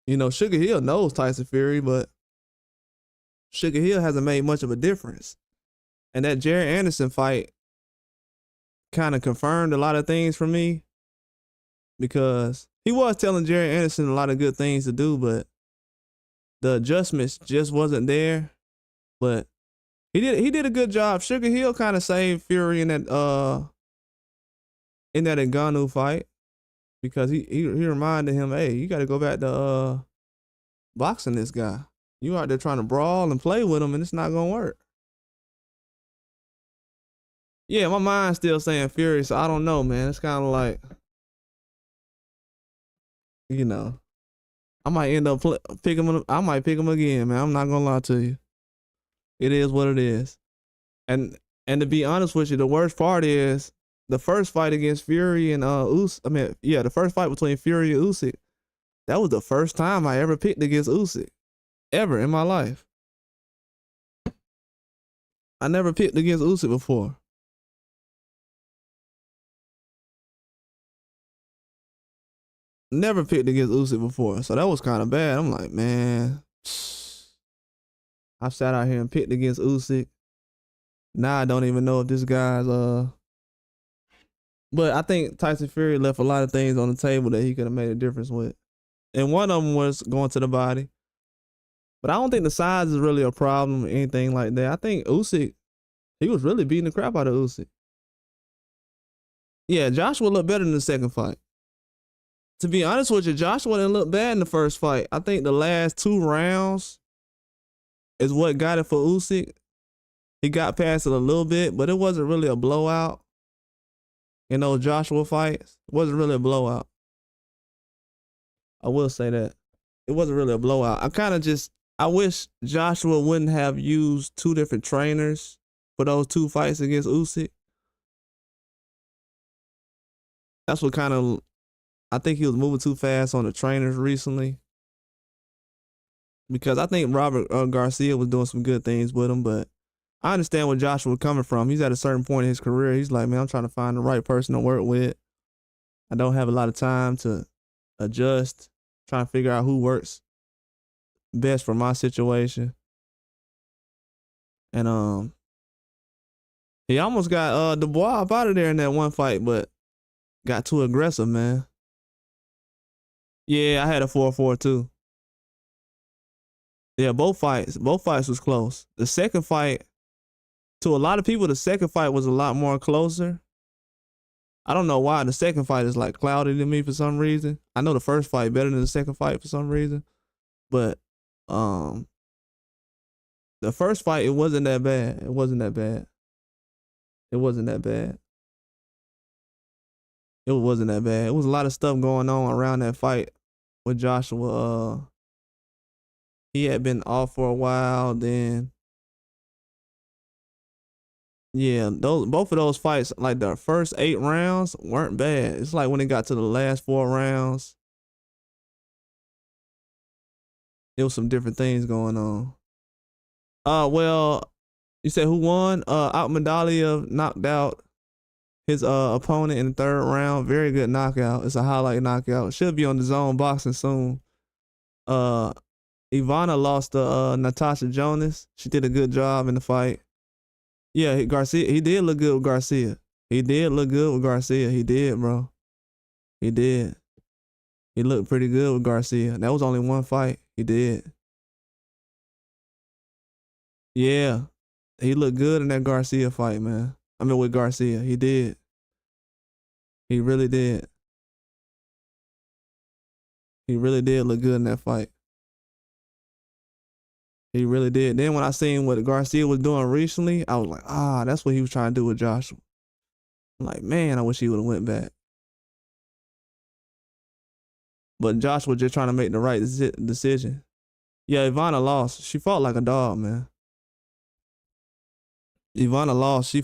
You know, Sugar Hill knows Tyson Fury, but Sugar Hill hasn't made much of a difference. And that Jerry Anderson fight kind of confirmed a lot of things for me, because he was telling Jerry Anderson a lot of good things to do, but the adjustments just wasn't there. But he did a good job. Sugar Hill kind of saved Fury in that Ngannou fight, because he reminded him, hey, you got to go back to boxing this guy. You out there trying to brawl and play with him, and it's not gonna work. Yeah, my mind's still saying Fury, so I don't know, man. It's kind of like, you know, I might end up picking him. I might pick him again, man. I'm not gonna lie to you. It is what it is. And to be honest with you, the worst part is the first fight against Fury and Usyk. The first fight between Fury and Usyk. That was the first time I ever picked against Usyk, ever in my life. I never picked against Usyk before. Never picked against Usyk before, so that was kind of bad. I'm like, man, I've sat out here and picked against Usyk. Now I don't even know if this guy's But I think Tyson Fury left a lot of things on the table that he could have made a difference with, and one of them was going to the body. But I don't think the size is really a problem or anything like that. I think Usyk, he was really beating the crap out of Usyk. Yeah, Joshua looked better in the second fight. To be honest with you, Joshua didn't look bad in the first fight. I think the last 2 rounds is what got it for Usyk. He got past it a little bit, but it wasn't really a blowout. In those Joshua fights, it wasn't really a blowout. I will say that. It wasn't really a blowout. I wish Joshua wouldn't have used 2 different trainers for those 2 fights against Usyk. That's what kind of, I think he was moving too fast on the trainers recently, because I think Robert Garcia was doing some good things with him, but I understand where Joshua was coming from. He's at a certain point in his career. He's like, man, I'm trying to find the right person to work with. I don't have a lot of time to adjust, trying to figure out who works best for my situation. And he almost got Dubois up out of there in that one fight, but got too aggressive, man. Yeah, I had a 4-4 too. Yeah, both fights was close. The second fight, to a lot of people, the second fight was a lot more closer. I don't know why. The second fight is like cloudy to me for some reason. I know the first fight better than the second fight for some reason, but the first fight, it wasn't that bad. It wasn't that bad. It wasn't that bad. It wasn't that bad. It was a lot of stuff going on around that fight with Joshua. He had been off for a while. Then, yeah, both of those fights, like the first 8 rounds, weren't bad. It's like when it got to the last 4 rounds, It was some different things going on. Well, you said who won? Almedalia knocked out his opponent in the third round. Very good knockout. It's a highlight knockout. Should be on the Zone Boxing soon. Uh, Ivana lost to Natasha Jonas. She did a good job in the fight. Yeah, Garcia. He did look good with Garcia. He did look good with Garcia. He did, bro. He did. He looked pretty good with Garcia. That was only one fight. He did. Yeah, he looked good in that Garcia fight, man. I mean, with Garcia, he did. He really did. He really did look good in that fight. He really did. Then when I seen what Garcia was doing recently, I was like, that's what he was trying to do with Joshua. I'm like, man, I wish he would have went back. But Joshua just trying to make the right decision. Yeah, Ivana lost. She fought like a dog, man. Ivana lost. She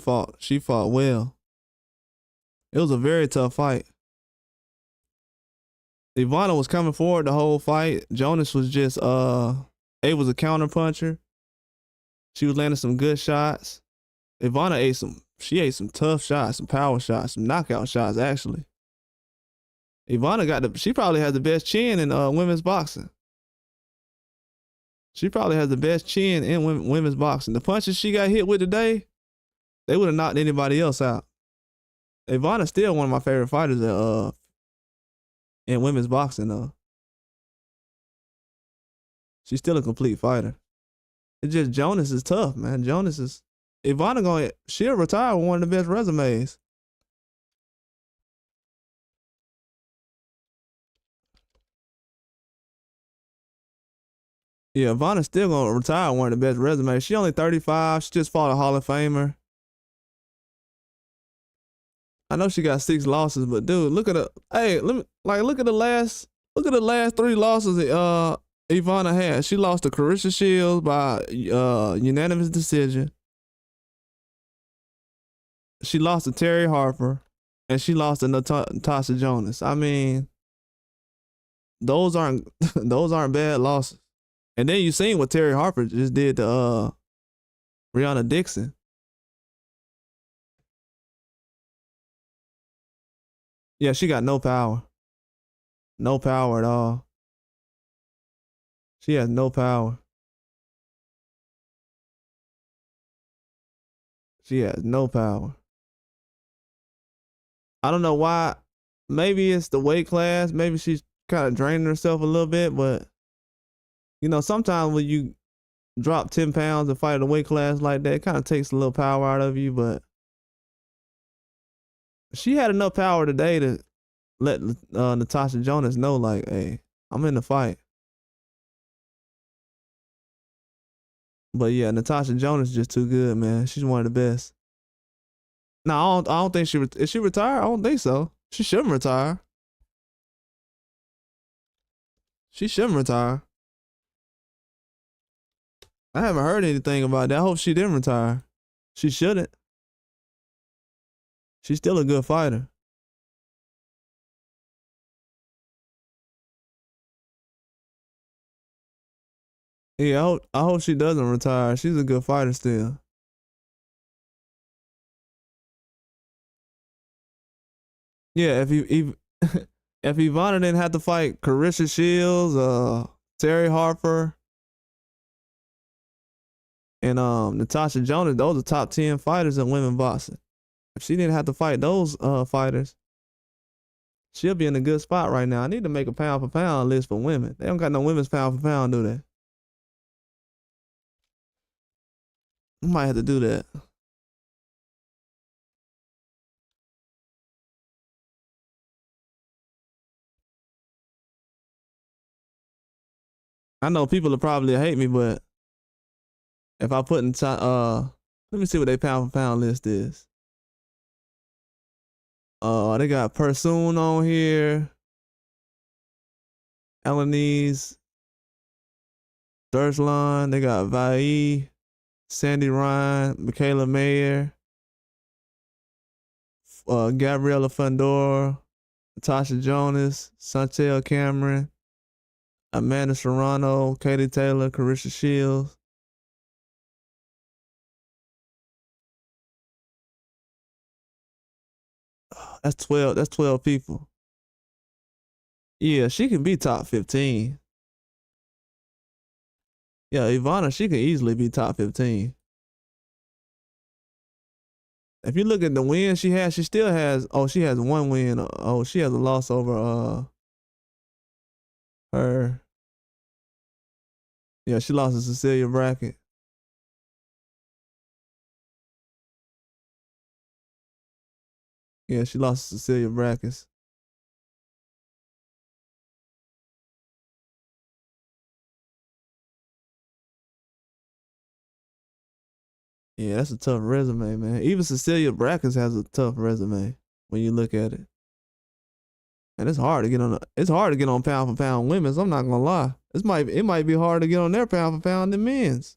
fought well. It was a very tough fight. Ivana was coming forward the whole fight. Jonas was just was a counter puncher. She was landing some good shots. Ivana ate some tough shots, some power shots, some knockout shots actually. Ivana she probably has the best chin in women's boxing. She probably has the best chin in women's boxing. The punches she got hit with today, they would have knocked anybody else out. Ivana's still one of my favorite fighters in women's boxing though. She's still a complete fighter. It's just Jonas is tough, man. Ivana she'll retire with one of the best resumes. Yeah, Ivana's still gonna retire with one of the best resumes. She only 35. She just fought a Hall of Famer. I know she got 6 losses, but dude, look at look at the last 3 losses Ivana had. She lost to Carissa Shields by unanimous decision. She lost to Terry Harper, and she lost to Natasha Jonas. I mean, those aren't bad losses. And then you seen what Terry Harper just did to Brianna Dixon. Yeah, she got no power. No power at all. She has no power. She has no power. I don't know why. Maybe it's the weight class. Maybe she's kind of draining herself a little bit, but you know, sometimes when you drop 10 pounds and fight a weight class like that, it kind of takes a little power out of you, but she had enough power today to let Natasha Jonas know, like, hey, I'm in the fight. But yeah, Natasha Jonas is just too good, man. She's one of the best. No, I don't think is she retired? I don't think so. She shouldn't retire. She shouldn't retire. I haven't heard anything about that. I hope she didn't retire. She shouldn't. She's still a good fighter. Yeah, I hope she doesn't retire. She's a good fighter still. Yeah, if Ivana didn't have to fight Carissa Shields, Terry Harper, and Natasha Jonas, those are top 10 fighters in women boxing. If she didn't have to fight those fighters, she'll be in a good spot right now. I need to make a pound for pound list for women. They don't got no women's pound for pound, do they? I might have to do that. I know people will probably hate me, but if I put in time, let me see what their pound for pound list is. They got Persoon on here, Elenise, Thurslan. They got Vai, Sandy Ryan, Michaela Mayer, Gabriella Fundora, Natasha Jonas, Chantel Cameron, Amanda Serrano, Katie Taylor, Carissa Shields. That's 12. That's 12 people. Yeah, she can be top 15. Yeah, Ivana, she can easily be top 15. If you look at the wins she has, she still has. Oh, she has one win. Oh, she has a loss over her. Yeah, she lost to Cecilia Brackett. Yeah, she lost to Cecilia Brackett. Yeah, that's a tough resume, man. Even Cecilia Brackett has a tough resume when you look at it. And it's hard to get on. It's hard to get on pound for pound women's. I'm not gonna lie. It might be hard to get on their pound for pound than men's.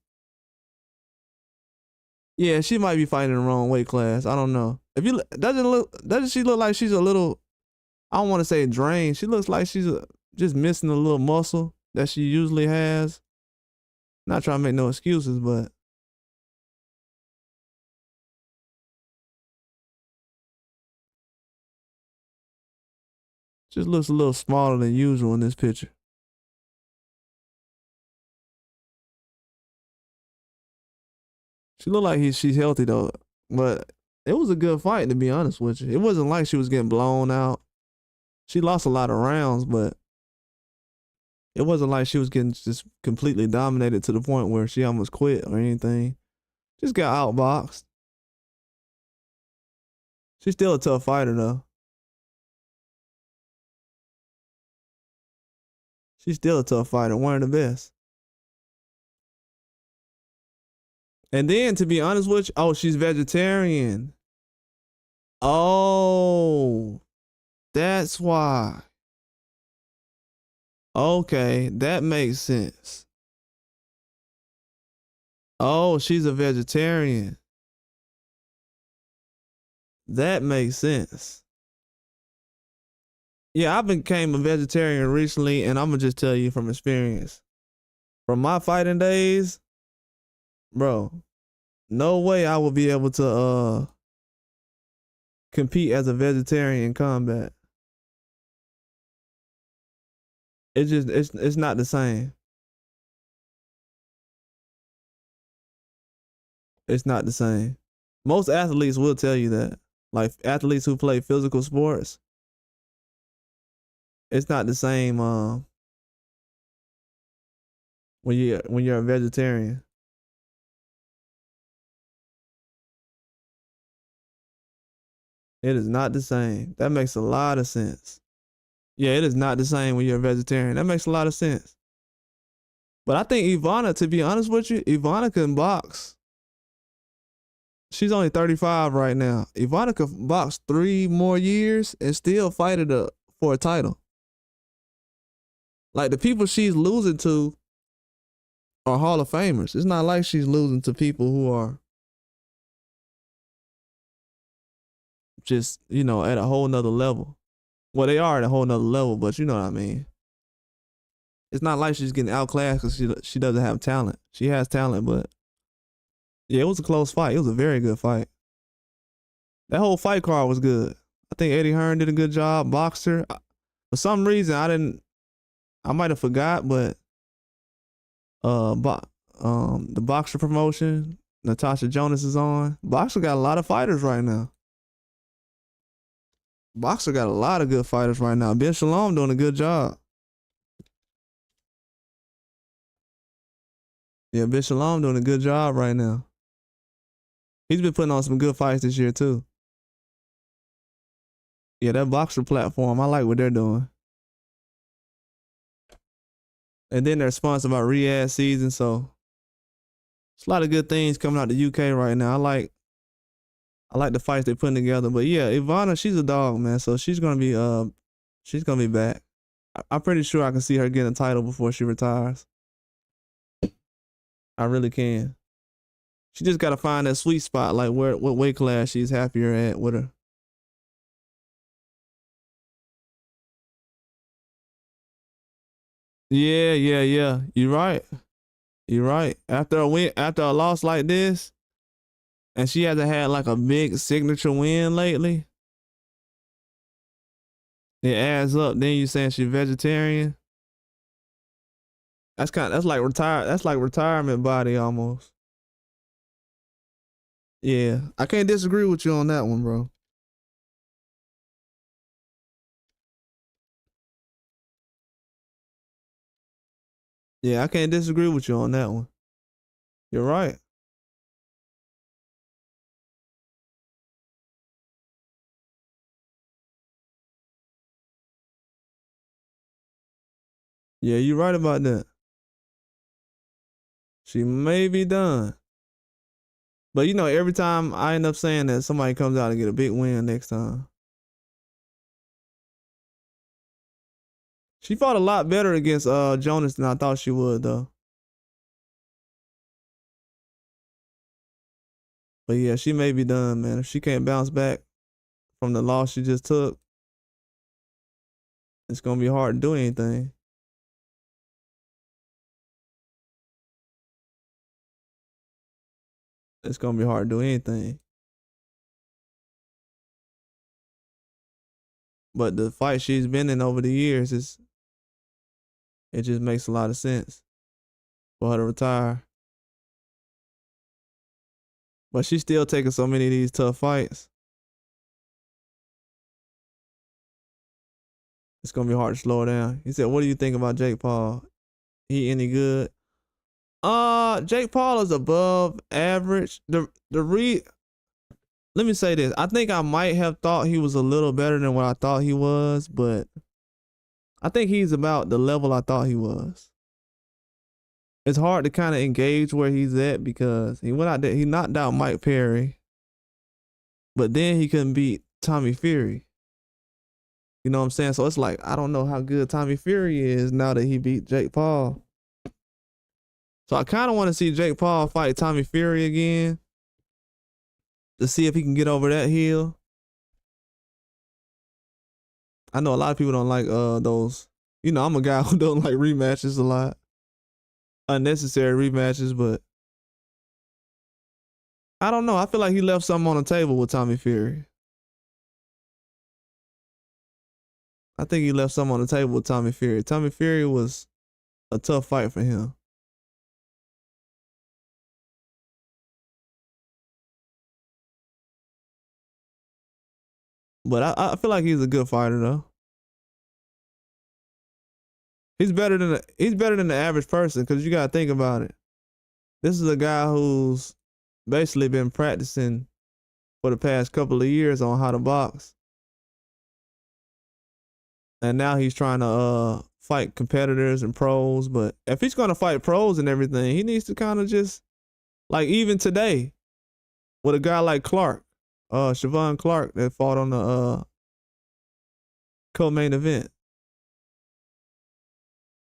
Yeah, she might be fighting the wrong weight class. I don't know. If you doesn't she look like she's a little? I don't want to say drained. She looks like she's just missing a little muscle that she usually has. Not trying to make no excuses, but just looks a little smaller than usual in this picture. She looked like she's healthy though, but it was a good fight to be honest with you. It wasn't like she was getting blown out. She lost a lot of rounds, but it wasn't like she was getting just completely dominated to the point where she almost quit or anything. Just got outboxed. She's still a tough fighter though. She's still a tough fighter, one of the best. And then to be honest with you, oh, she's vegetarian. Oh, that's why. Okay, that makes sense. Oh, she's a vegetarian. That makes sense. Yeah, I became a vegetarian recently, and I'm gonna just tell you from experience. From my fighting days, bro, no way I will be able to compete as a vegetarian in combat. It's not the same. It's not the same. Most athletes will tell you that. Like athletes who play physical sports, it's not the same when you're a vegetarian. It is not the same. That makes a lot of sense. Yeah, it is not the same when you're a vegetarian. That makes a lot of sense. But I think Ivana, to be honest with you, Ivana can box. She's only 35 right now. Ivana could box 3 more years and still fight for a title. Like the people she's losing to are Hall of Famers. It's not like she's losing to people who are just, at a whole nother level. Well, they are at a whole nother level, but you know what I mean. It's not like she's getting outclassed because she doesn't have talent. She has talent, but yeah, it was a close fight. It was a very good fight. That whole fight card was good. I think Eddie Hearn did a good job. Boxer. For some reason, I might have forgot, but the Boxer promotion, Natasha Jonas is on. Boxer got a lot of fighters right now. Boxer got a lot of good fighters right now. Ben Shalom doing a good job. Yeah, Ben Shalom doing a good job right now. He's been putting on some good fights this year too. Yeah, that Boxer platform, I like what they're doing. And then they're sponsored by Riyadh Season, so it's a lot of good things coming out the UK right now. I like the fights they're putting together. But yeah, Ivana, she's a dog, man. So she's gonna be back. I'm pretty sure I can see her getting a title before she retires. I really can. She just gotta find that sweet spot, like what weight class she's happier at with her. Yeah, yeah, yeah. You're right. You're right. After a win, after a loss like this, and she hasn't had like a big signature win lately, it adds up. Then you saying she's vegetarian. That's like retire. That's like retirement body almost. Yeah, I can't disagree with you on that one, bro. Yeah, I can't disagree with you on that one. You're right. Yeah, you're right about that. She may be done. But you know, every time I end up saying that, somebody comes out and get a big win next time. She fought a lot better against Jonas than I thought she would though. But yeah, she may be done, man. If she can't bounce back from the loss she just took, it's gonna be hard to do anything. It's gonna be hard to do anything. But the fight she's been in over the years is it just makes a lot of sense for her to retire. But she's still taking so many of these tough fights. It's gonna be hard to slow her down. He said, "What do you think about Jake Paul? He any good?" Jake Paul is above average. Let me say this. I think I might have thought he was a little better than what I thought he was, but I think he's about the level I thought he was. It's hard to kind of engage where he's at because he went out there, he knocked out Mike Perry, but then he couldn't beat Tommy Fury. You know what I'm saying? So it's like I don't know how good Tommy Fury is now that he beat Jake Paul. So I kind of want to see Jake Paul fight Tommy Fury again to see if he can get over that hill. I know a lot of people don't like those. You know, I'm a guy who don't like rematches a lot, unnecessary rematches. But I don't know. I feel like he left something on the table with Tommy Fury. I think he left something on the table with Tommy Fury. Tommy Fury was a tough fight for him. But I feel like he's a good fighter though. He's better than the average person because you gotta think about it. This is a guy who's basically been practicing for the past couple of years on how to box, and now he's trying to fight competitors and pros. But if he's gonna fight pros and everything, he needs to kind of just like even today with a guy like Clark, Siobhan Clark that fought on the co-main event.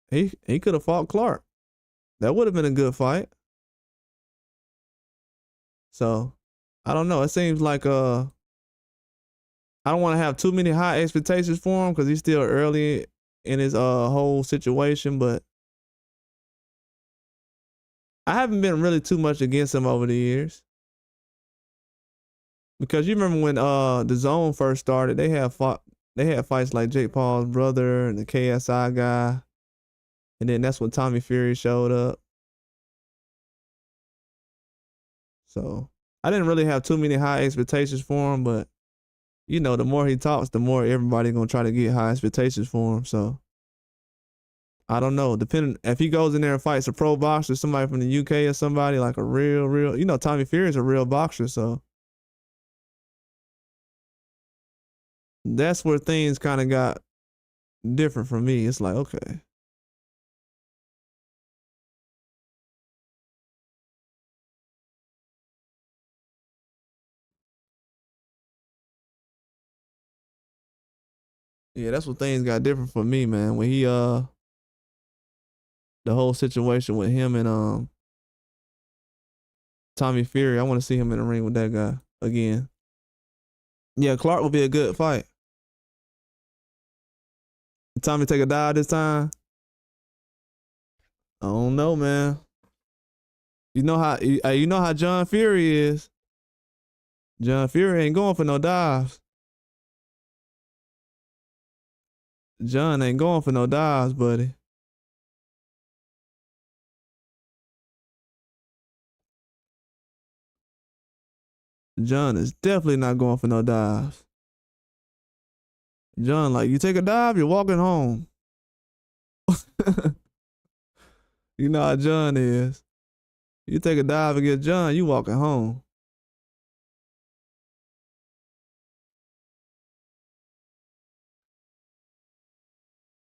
He could have fought Clark. That would have been a good fight. So I don't know. It seems like I don't want to have too many high expectations for him because he's still early in his whole situation. But I haven't been really too much against him over the years because you remember when the Zone first started, they had fights like Jake Paul's brother and the KSI guy, and then that's when Tommy Fury showed up. So I didn't really have too many high expectations for him, but you know, the more he talks, the more everybody gonna try to get high expectations for him. So I don't know. Depending if he goes in there and fights a pro boxer, somebody from the UK or somebody like a real, you know, Tommy Fury is a real boxer, so that's where things kind of got different for me. It's like, okay, yeah, that's what things got different for me, man. When he the whole situation with him and Tommy Fury, I want to see him in the ring with that guy again. Yeah, Clark will be a good fight. Tommy take a dive this time. I don't know, man. You know how John Fury is. John Fury ain't going for no dives. John ain't going for no dives, buddy. John is definitely not going for no dives. John, like, you take a dive, you're walking home. You know how John is. You take a dive against John, you walking home.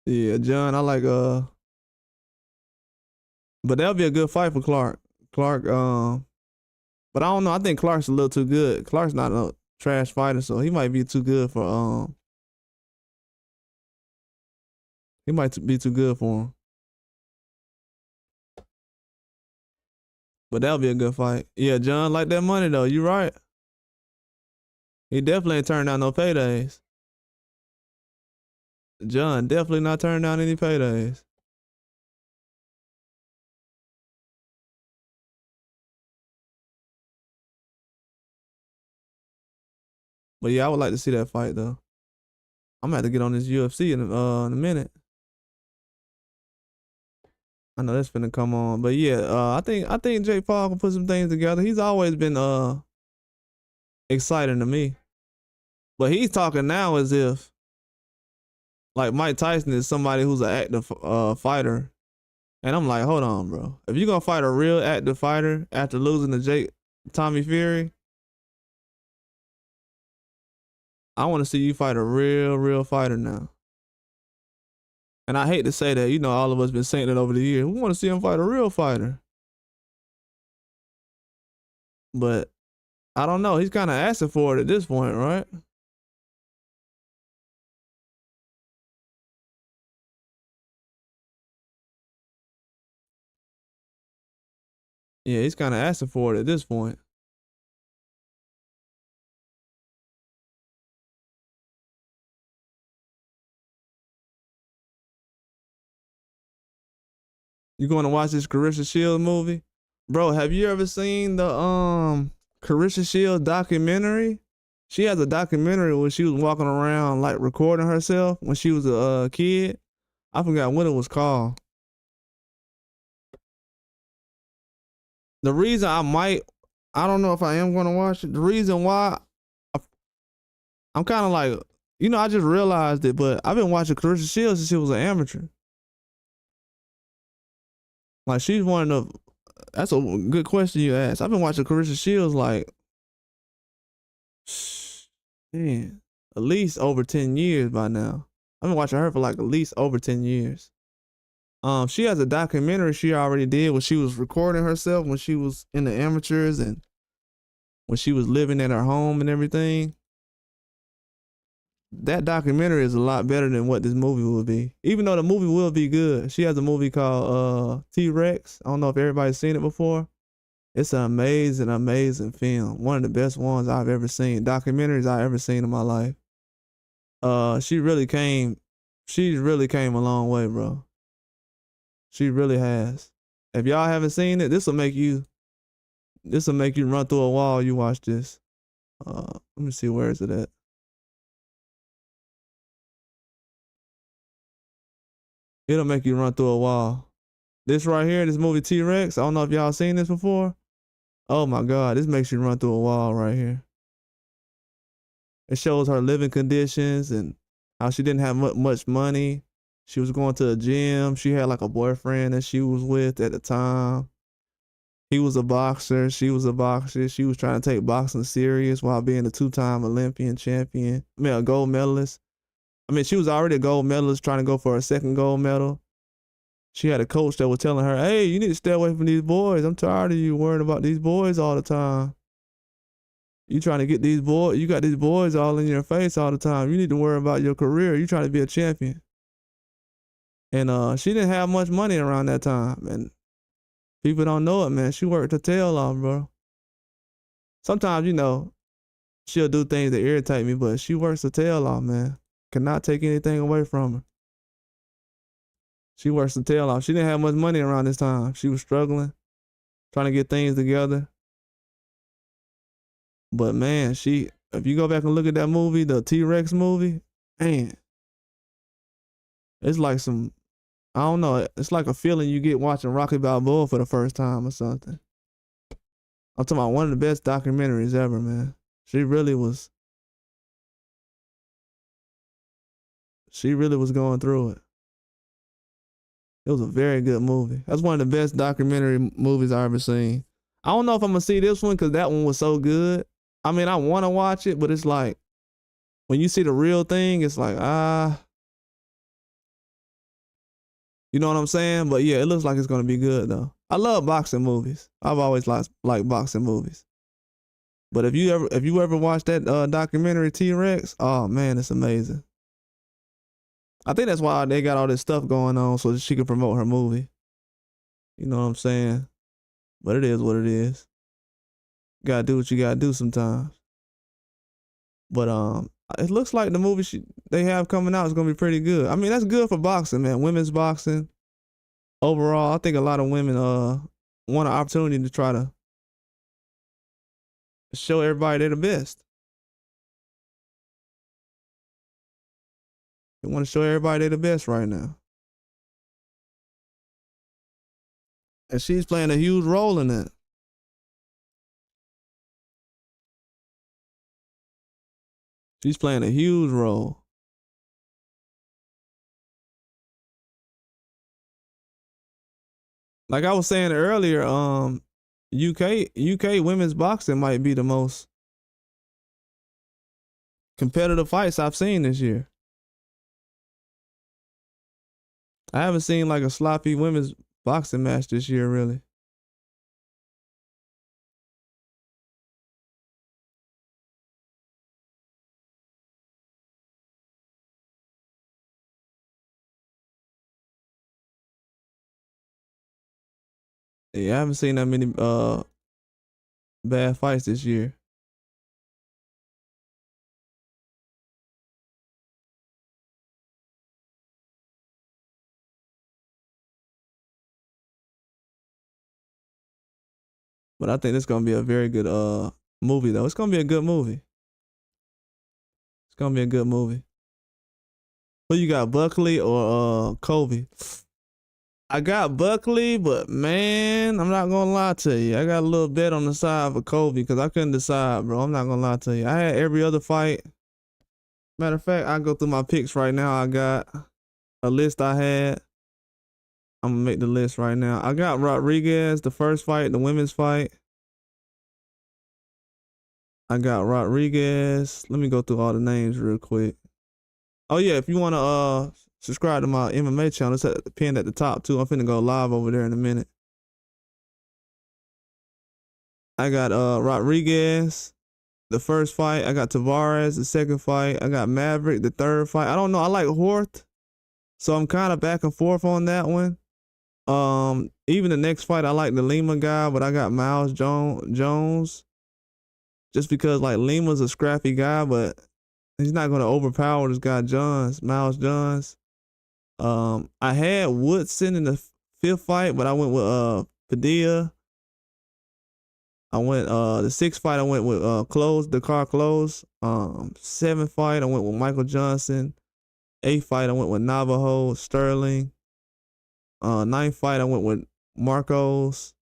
Yeah, John, I like but that'll be a good fight for Clark. Clark, but I don't know. I think Clark's a little too good. Clark's not a trash fighter, so he might be too good for he might be too good for him. But that'll be a good fight. Yeah, John like that money though. You right. He definitely ain't turned down no paydays. John definitely not turning down any paydays. But yeah, I would like to see that fight though. I'm gonna have to get on this UFC in a minute. I know that's finna come on, but yeah, I think Jake Paul can put some things together. He's always been exciting to me, but he's talking now as if like Mike Tyson is somebody who's an active fighter, and I'm like, hold on, bro. If you're gonna fight a real active fighter after losing to Tommy Fury, I want to see you fight a real fighter now. And I hate to say that, you know, all of us been saying it over the years. We want to see him fight a real fighter. But I don't know. He's kind of asking for it at this point, right? Yeah, he's kind of asking for it at this point. You going to watch this Carissa Shields movie? Bro, have you ever seen the Carissa Shields documentary? She has a documentary where she was walking around like recording herself when she was a kid. I forgot what it was called. The reason I don't know if I am going to watch it. The reason why I'm kind of like, you know, I just realized it, but I've been watching Carissa Shields since she was an amateur. Like she's one of the, that's a good question you asked. I've been watching Carissa Shields like, man, at least over 10 years by now. I've been watching her for like at least over 10 years. She has a documentary she already did where she was recording herself when she was in the amateurs and when she was living at her home and everything. That documentary is a lot better than what this movie will be. Even though the movie will be good. She has a movie called T-Rex. I don't know if everybody's seen it before. It's an amazing film. One of the best ones I've ever seen. Documentaries I've ever seen in my life. She really came a long way, bro. She really has. If y'all haven't seen it, this will make you run through a wall. You watch this. Let me see, where is it at? It'll make you run through a wall. This right here, this movie T-Rex. I don't know if y'all seen this before. Oh my God, this makes you run through a wall right here. It shows her living conditions and how she didn't have much money. She was going to a gym. She had like a boyfriend that she was with at the time. He was a boxer. She was a boxer. She was trying to take boxing serious while being a two-time Olympian champion. I mean, a gold medalist. I mean, she was already a gold medalist trying to go for her second gold medal. She had a coach that was telling her, hey, you need to stay away from these boys. I'm tired of you worrying about these boys all the time. You trying to get these boys, you got these boys all in your face all the time. You need to worry about your career. You trying to be a champion. And she didn't have much money around that time. And people don't know it, man. She worked her tail off, bro. Sometimes, you know, she'll do things that irritate me, but she works her tail off, man. Cannot take anything away from her. She works the tail off. She didn't have much money around this time. She was struggling, trying to get things together. But man, if you go back and look at that movie, the T-Rex movie, man, it's like I don't know, it's like a feeling you get watching Rocky Balboa for the first time or something. I'm talking about one of the best documentaries ever, man. She really was going through it. It was a very good movie. That's one of the best documentary movies I ever seen. I don't know if I'm gonna see this one because that one was so good. I mean, I want to watch it, but it's like when you see the real thing, it's like you know what I'm saying? But yeah, it looks like it's gonna be good though. I love boxing movies. I've always liked boxing movies. But if you ever watched that documentary T-Rex, oh man, it's amazing. I think that's why they got all this stuff going on so that she can promote her movie. You know what I'm saying? But it is what it is. You gotta do what you gotta do sometimes. But it looks like the movie they have coming out is gonna be pretty good. I mean, that's good for boxing, man. Women's boxing. Overall, I think a lot of women want an opportunity to try to show everybody they're the best. They want to show everybody they're the best right now. And she's playing a huge role in that. She's playing a huge role. Like I was saying earlier, UK women's boxing might be the most competitive fights I've seen this year. I haven't seen like a sloppy women's boxing match this year, really. Yeah, I haven't seen that many bad fights this year. But I think it's gonna be a very good movie though. It's gonna be a good movie. It's gonna be a good movie. Who you got, Buckley or Kobe? I got Buckley, but man, I'm not gonna lie to you. I got a little bet on the side for Kobe because I couldn't decide, bro. I'm not gonna lie to you. I had every other fight. Matter of fact, I go through my picks right now. I got a list I had. I'm gonna make the list right now. I got Rodriguez, the first fight, the women's fight. I got Rodriguez. Let me go through all the names real quick. Oh yeah, if you wanna subscribe to my MMA channel, it's pinned at the top too. I'm finna go live over there in a minute. I got Rodriguez, the first fight. I got Tavares, the second fight. I got Maverick, the third fight. I don't know. I like Horth, so I'm kind of back and forth on that one. Even the next fight, I like the Lima guy, but I got Miles Jones. Just because like Lima's a scrappy guy, but he's not gonna overpower this guy Miles Jones. I had Woodson in the fifth fight, but I went with Padilla. I went the sixth fight I went with Dakar Close. Seventh fight I went with Michael Johnson. Eighth fight I went with Navajo Sterling. Ninth fight I went with Marcos.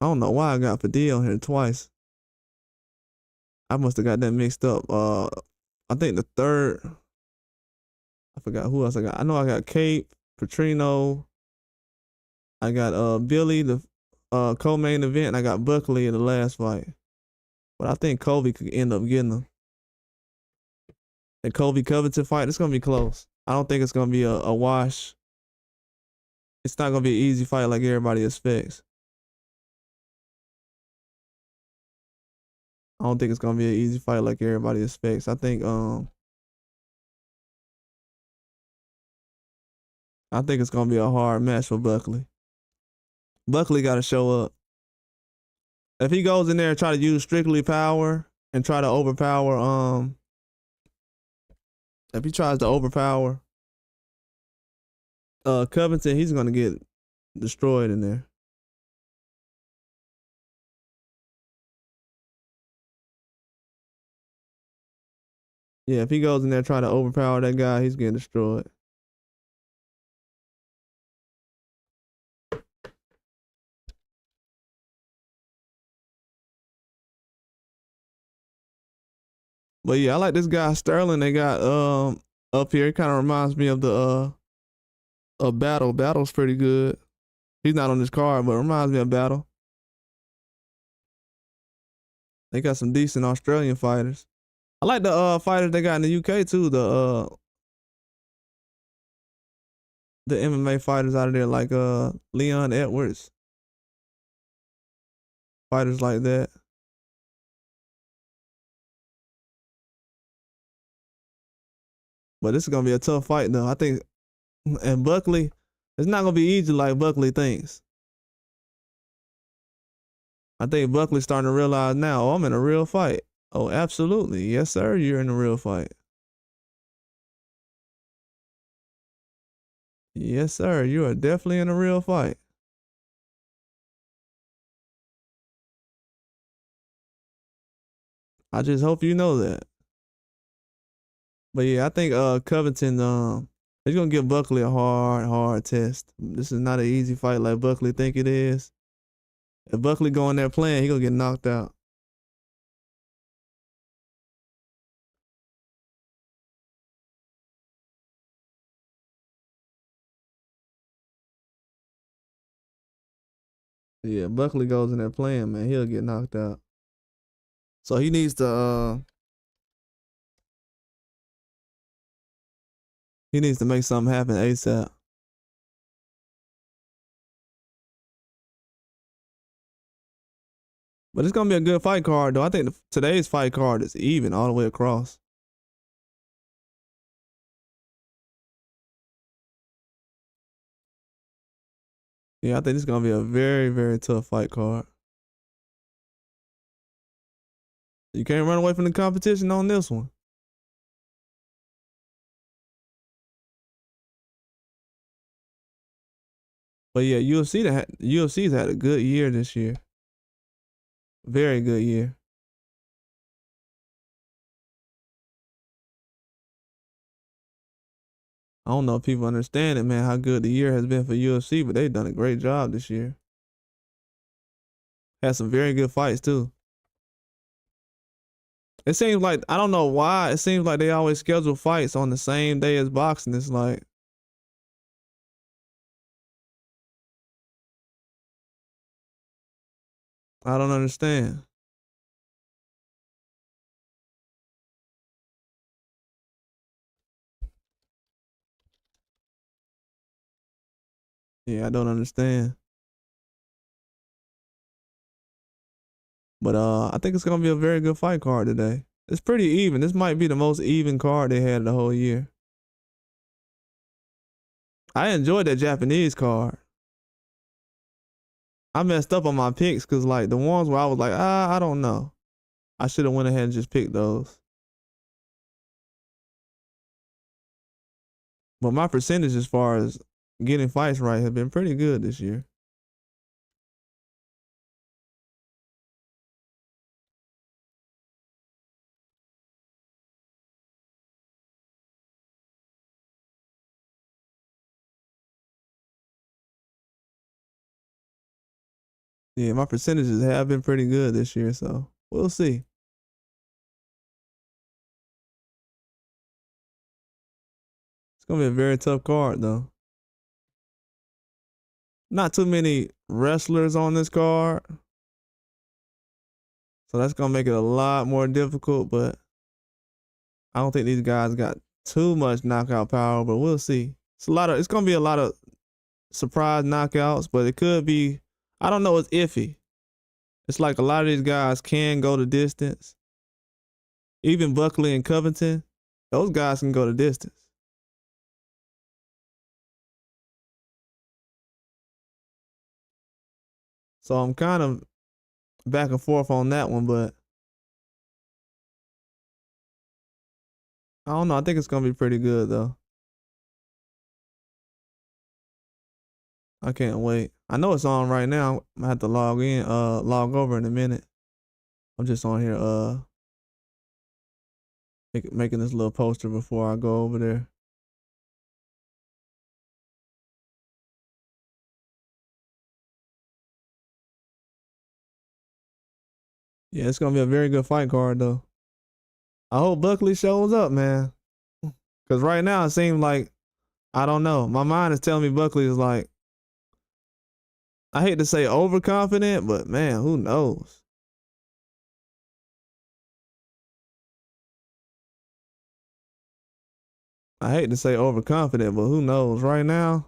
I don't know why I got Padilla on here twice. I must have got that mixed up. I think the third, I forgot who else I got. I know I got Cape, Petrino. I got Billy, the co-main event, and I got Buckley in the last fight. But I think Colby could end up getting them. The Colby Covington fight, it's gonna be close. I don't think it's gonna be a wash. It's not gonna be an easy fight like everybody expects. I don't think it's gonna be an easy fight like everybody expects. I think it's gonna be a hard match for Buckley. Buckley gotta show up. If he goes in there and try to use strictly power and try to overpower, if he tries to overpower Covington, he's gonna get destroyed in there. Yeah, if he goes in there trying to overpower that guy, he's getting destroyed. But yeah, I like this guy Sterling they got up here. It kind of reminds me of the Battle. Battle's pretty good. He's not on this card, but it reminds me of Battle. They got some decent Australian fighters. I like the fighters they got in the UK too. The MMA fighters out of there, like Leon Edwards, fighters like that. But this is gonna be a tough fight though. I think, and Buckley, it's not gonna be easy like Buckley thinks. I think Buckley's starting to realize now, oh, I'm in a real fight. Oh, absolutely. Yes, sir, you're in a real fight. Yes, sir, you are definitely in a real fight. I just hope you know that. But yeah, I think Covington he's gonna give Buckley a hard test. This is not an easy fight like Buckley think it is. If Buckley go in there playing, he gonna get knocked out. Yeah, Buckley goes in there playing, man, he'll get knocked out. So he needs to make something happen ASAP. But it's gonna be a good fight card though. I think today's fight card is even all the way across. Yeah, I think it's gonna be a very tough fight card. You can't run away from the competition on this one. But yeah, UFC's had a good year this year. Very good year. I don't know if people understand it, man, how good the year has been for UFC, but they've done a great job this year. Had some very good fights too. It seems like I don't know why. It seems like they always schedule fights on the same day as boxing. It's like I don't understand. Yeah, I don't understand. But I think it's gonna be a very good fight card today. It's pretty even. This might be the most even card they had the whole year. I enjoyed that Japanese card. I messed up on my picks because like the ones where I was like, I don't know. I should have went ahead and just picked those. But my percentage as far as getting fights right have been pretty good this year. Yeah, my percentages have been pretty good this year, so we'll see. It's gonna be a very tough card though. Not too many wrestlers on this card. So that's gonna make it a lot more difficult, but I don't think these guys got too much knockout power, but we'll see. It's gonna be a lot of surprise knockouts, but it could be I don't know, it's iffy. It's like a lot of these guys can go the distance. Even Buckley and Covington, those guys can go the distance. So I'm kind of back and forth on that one, but I don't know. I think it's gonna be pretty good though. I can't wait. I know it's on right now. I have to log over in a minute. I'm just on here, making this little poster before I go over there. Yeah, it's gonna be a very good fight card though. I hope Buckley shows up, man. Cause right now it seems like, I don't know. My mind is telling me Buckley is like, I hate to say overconfident, but man, who knows? I hate to say overconfident, but who knows? Right now,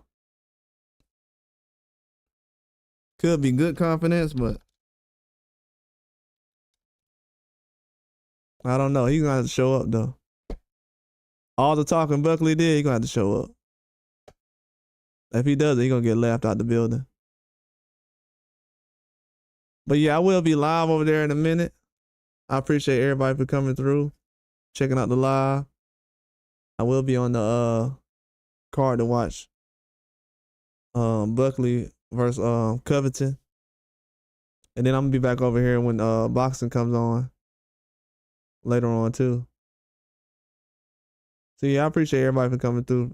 could be good confidence, but I don't know. He's gonna have to show up though. All the talking Buckley did, he's gonna have to show up. If he doesn't, he's gonna get laughed out the building. But yeah, I will be live over there in a minute. I appreciate everybody for coming through, checking out the live. I will be on the card to watch Buckley versus Covington. And then I'm gonna be back over here when boxing comes on later on too. So yeah, I appreciate everybody for coming through.